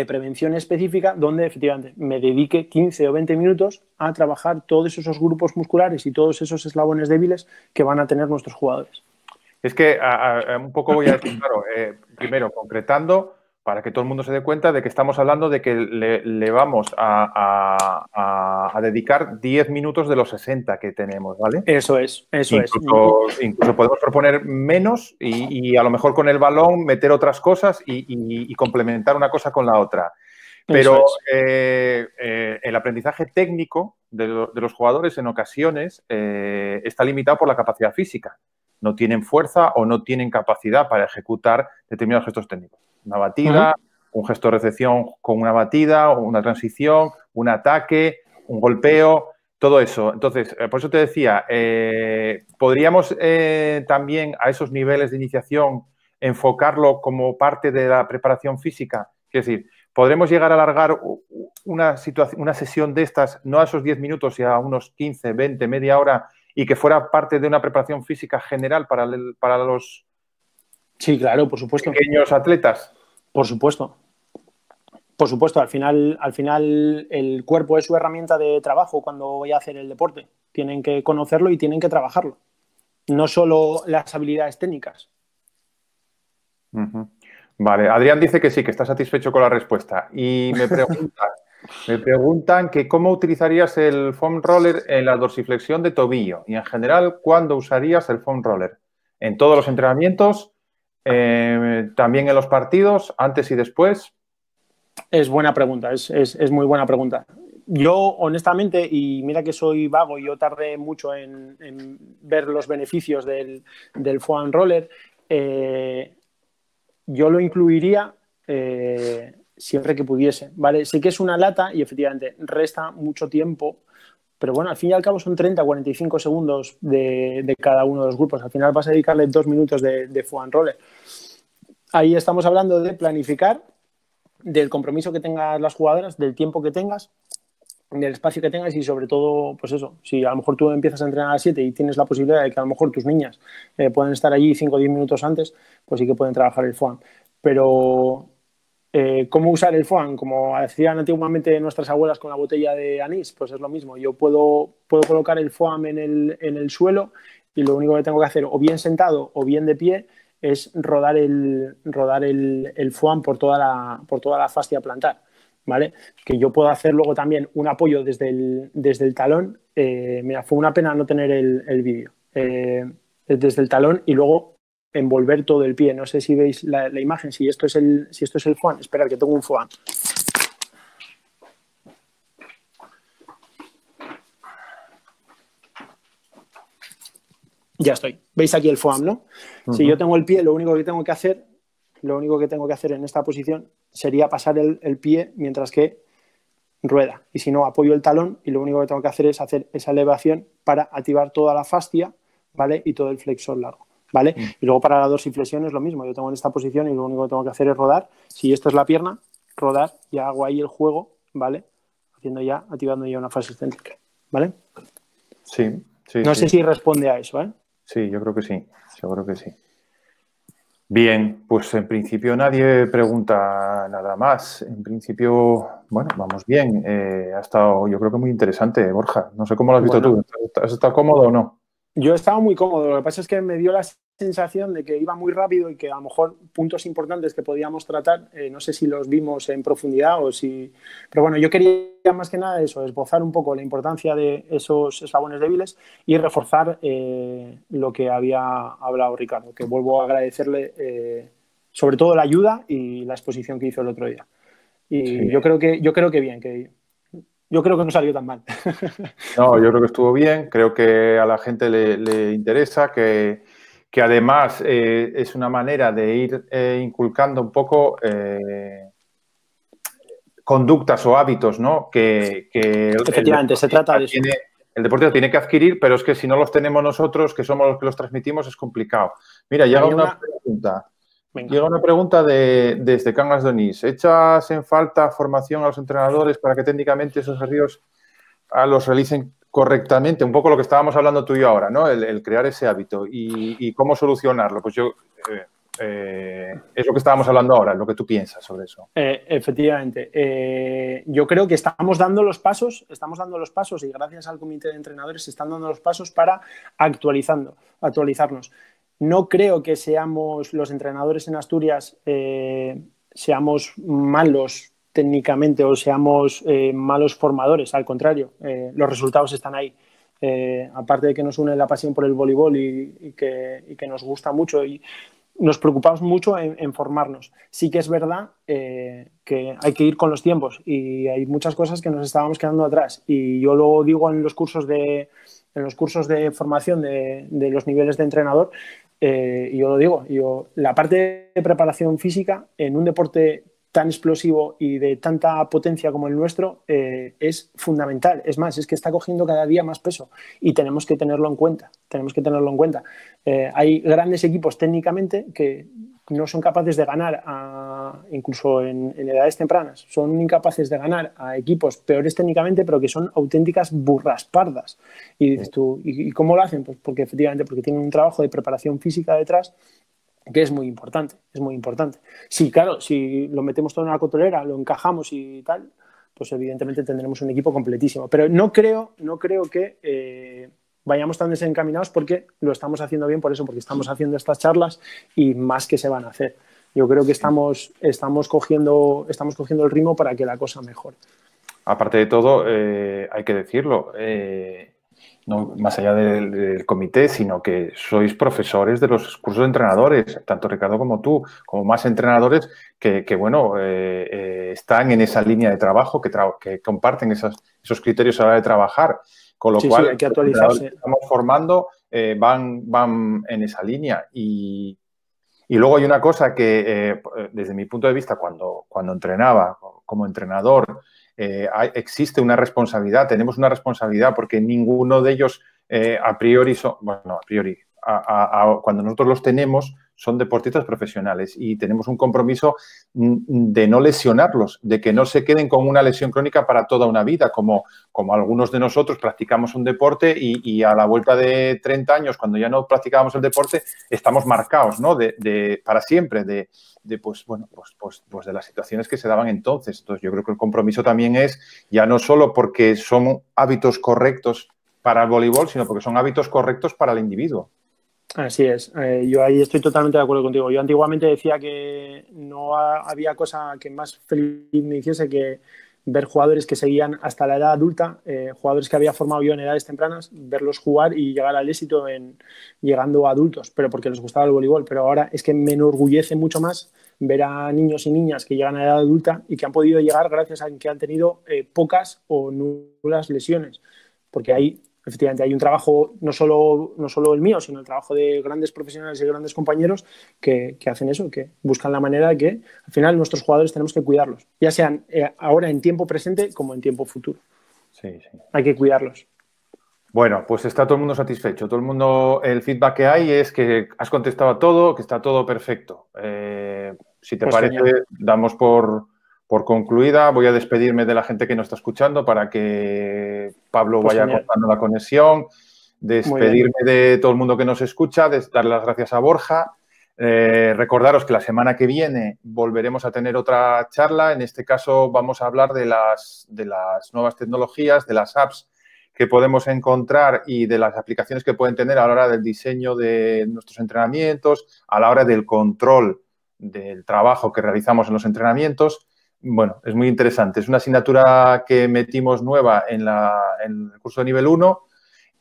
prevención específica donde efectivamente me dedique 15 o 20 minutos a trabajar todos esos grupos musculares y todos esos eslabones débiles que van a tener nuestros jugadores. Es que un poco voy a decir, claro, primero, concretando, para que todo el mundo se dé cuenta de que estamos hablando de que le vamos a dedicar 10 minutos de los 60 que tenemos, ¿vale? Eso es. Incluso podemos proponer menos y a lo mejor con el balón meter otras cosas y complementar una cosa con la otra. Pero el aprendizaje técnico de los jugadores en ocasiones está limitado por la capacidad física. No tienen fuerza o no tienen capacidad para ejecutar determinados gestos técnicos. Una batida, un gesto de recepción con una batida, una transición, un ataque, un golpeo, todo eso. Entonces, por eso te decía, podríamos también a esos niveles de iniciación enfocarlo como parte de la preparación física. Es decir, podremos llegar a alargar una sesión de estas, no a esos 10 minutos, sino a unos 15, 20, media hora, y que fuera parte de una preparación física general para los por supuesto. Pequeños atletas. Por supuesto. Al final el cuerpo es su herramienta de trabajo cuando voy a hacer el deporte. Tienen que conocerlo y tienen que trabajarlo. No solo las habilidades técnicas. Vale, Adrián dice que sí, que está satisfecho con la respuesta. Y me preguntan que cómo utilizarías el foam roller en la dorsiflexión de tobillo y en general, ¿cuándo usarías el foam roller? ¿En todos los entrenamientos? ¿También en los partidos? ¿Antes y después? Es buena pregunta, es muy buena pregunta. Yo, honestamente, y mira que soy vago, yo tardé mucho en ver los beneficios del foam roller, yo lo incluiría siempre que pudiese, ¿vale? Sí que es una lata y efectivamente resta mucho tiempo, pero bueno, al fin y al cabo son 30-45 segundos de cada uno de los grupos. Al final vas a dedicarle 2 minutos de foam roller. Ahí estamos hablando de planificar, del compromiso que tengas las jugadoras, del tiempo que tengas, del espacio que tengas y sobre todo, pues eso, si a lo mejor tú empiezas a entrenar a las 7 y tienes la posibilidad de que a lo mejor tus niñas pueden estar allí 5 o 10 minutos antes, pues sí que pueden trabajar el foam. Pero ¿cómo usar el foam? Como hacían antiguamente nuestras abuelas con la botella de anís, pues es lo mismo. Yo puedo colocar el foam en el suelo y lo único que tengo que hacer, o bien sentado o bien de pie, es rodar el foam por toda la fascia plantar, ¿vale? Que yo puedo hacer luego también un apoyo desde el talón. Mira, fue una pena no tener el vídeo. Desde el talón y luego envolver todo el pie. No sé si veis la imagen, si esto es el foam. Esperad, que tengo un foam. ya estoy. ¿Veis aquí el FOAM, no? Si yo tengo el pie, lo único que tengo que hacer en esta posición sería pasar el pie mientras que rueda. Y si no, apoyo el talón y lo único que tengo que hacer es hacer esa elevación para activar toda la fascia, ¿vale? Y todo el flexor largo, ¿vale? Y luego para la dorsiflexión es lo mismo. Yo tengo en esta posición y lo único que tengo que hacer es rodar. Si esto es la pierna, rodar, ya hago ahí el juego, ¿vale? Activando ya una fase excéntrica, ¿vale? Sí. No sé si responde a eso, ¿eh? Sí, yo creo que sí. Seguro que sí. Bien, pues en principio nadie pregunta nada más. En principio, bueno, vamos bien. Ha estado, yo creo que muy interesante, Borja. No sé cómo lo has visto tú. ¿Has estado cómodo o no? Yo estaba muy cómodo. Lo que pasa es que me dio la sensación de que iba muy rápido y que a lo mejor puntos importantes que podíamos tratar, no sé si los vimos en profundidad o si... Pero bueno, yo quería más que nada eso, esbozar un poco la importancia de esos eslabones débiles y reforzar lo que había hablado Ricardo, que vuelvo a agradecerle sobre todo la ayuda y la exposición que hizo el otro día. Y sí. yo creo que bien, yo creo que no salió tan mal. No, yo creo que estuvo bien. Creo que a la gente le interesa, que además es una manera de ir inculcando un poco conductas o hábitos, ¿no? Que efectivamente, se trata de eso. El deporte lo tiene que adquirir, pero es que si no los tenemos nosotros, que somos los que los transmitimos, es complicado. Mira, llega una pregunta. Venga. Llega una pregunta desde Cangas de Onís. ¿Echas en falta formación a los entrenadores para que técnicamente esos ejercicios los realicen correctamente? Un poco lo que estábamos hablando tú y yo ahora, ¿no? El crear ese hábito y cómo solucionarlo. Pues yo... es lo que estábamos hablando ahora, lo que tú piensas sobre eso. Efectivamente. Yo creo que estamos dando los pasos y gracias al comité de entrenadores se están dando los pasos para actualizarnos. No creo que seamos los entrenadores en Asturias, seamos malos técnicamente o seamos malos formadores, al contrario, los resultados están ahí. Aparte de que nos une la pasión por el voleibol y que nos gusta mucho y nos preocupamos mucho en formarnos. Sí que es verdad que hay que ir con los tiempos y hay muchas cosas que nos estábamos quedando atrás. Y yo lo digo en los cursos de formación de los niveles de entrenador, y yo lo digo, la parte de preparación física en un deporte tan explosivo y de tanta potencia como el nuestro es fundamental. Es más, es que está cogiendo cada día más peso y tenemos que tenerlo en cuenta. Hay grandes equipos técnicamente que no son capaces de ganar, incluso en edades tempranas, son incapaces de ganar a equipos peores técnicamente, pero que son auténticas burras pardas. Y dices tú, ¿y cómo lo hacen? Pues porque efectivamente, porque tienen un trabajo de preparación física detrás que es muy importante, Sí, claro, si lo metemos todo en la cotolera, lo encajamos y tal, pues evidentemente tendremos un equipo completísimo. Pero no creo que vayamos tan desencaminados porque lo estamos haciendo bien por eso, porque estamos haciendo estas charlas y más que se van a hacer. Yo creo que estamos cogiendo el ritmo para que la cosa mejore. Aparte de todo, hay que decirlo, no más allá del comité, sino que sois profesores de los cursos de entrenadores, tanto Ricardo como tú, como más entrenadores que están en esa línea de trabajo, que comparten esos criterios a la hora de trabajar. Con lo cual, hay que actualizarse. Los que estamos formando van en esa línea. Y luego hay una cosa que, desde mi punto de vista, cuando entrenaba como entrenador, existe una responsabilidad, tenemos una responsabilidad porque ninguno de ellos cuando nosotros los tenemos son deportistas profesionales y tenemos un compromiso de no lesionarlos, de que no se queden con una lesión crónica para toda una vida, como algunos de nosotros practicamos un deporte y a la vuelta de 30 años, cuando ya no practicábamos el deporte, estamos marcados, ¿no? Para siempre, de las situaciones que se daban entonces. Entonces, yo creo que el compromiso también es ya no solo porque son hábitos correctos para el voleibol, sino porque son hábitos correctos para el individuo. Así es. Yo ahí estoy totalmente de acuerdo contigo. Yo antiguamente decía que no había cosa que más feliz me hiciese que ver jugadores que seguían hasta la edad adulta, jugadores que había formado yo en edades tempranas, verlos jugar y llegar al éxito llegando a adultos, pero porque les gustaba el voleibol. Pero ahora es que me enorgullece mucho más ver a niños y niñas que llegan a edad adulta y que han podido llegar gracias a que han tenido pocas o nulas lesiones, porque hay efectivamente hay un trabajo, no solo el mío, sino el trabajo de grandes profesionales y grandes compañeros que hacen eso, que buscan la manera de que al final nuestros jugadores tenemos que cuidarlos, ya sean ahora en tiempo presente como en tiempo futuro. Sí, sí. Hay que cuidarlos. Bueno, pues está todo el mundo satisfecho. Todo el mundo, el feedback que hay es que has contestado a todo, que está todo perfecto. Si te Pues parece, genial. damos por concluida. Voy a despedirme de la gente que nos está escuchando para que Pablo Pues vaya genial. cortando la conexión. Muy bien. Despedirme de todo el mundo que nos escucha, darle las gracias a Borja. Recordaros que la semana que viene volveremos a tener otra charla. En este caso vamos a hablar de las nuevas tecnologías, de las apps que podemos encontrar y de las aplicaciones que pueden tener a la hora del diseño de nuestros entrenamientos, a la hora del control del trabajo que realizamos en los entrenamientos. Bueno, es muy interesante. Es una asignatura que metimos nueva en el curso de nivel 1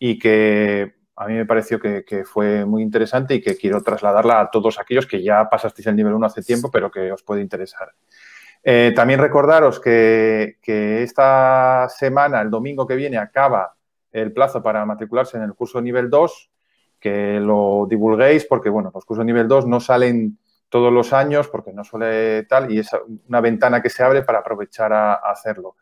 y que a mí me pareció que fue muy interesante y que quiero trasladarla a todos aquellos que ya pasasteis el nivel 1 hace tiempo, pero que os puede interesar. También recordaros que esta semana, el domingo que viene, acaba el plazo para matricularse en el curso de nivel 2, que lo divulguéis porque, bueno, los cursos de nivel 2 no salen todos los años porque no suele tal y es una ventana que se abre para aprovechar a hacerlo.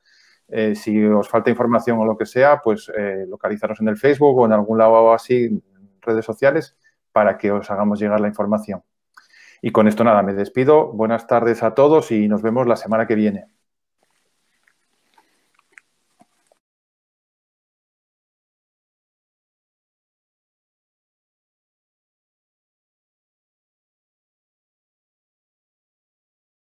Si os falta información o lo que sea, pues localizaros en el Facebook o en algún lado así, en redes sociales, para que os hagamos llegar la información. Y con esto nada, me despido. Buenas tardes a todos y nos vemos la semana que viene.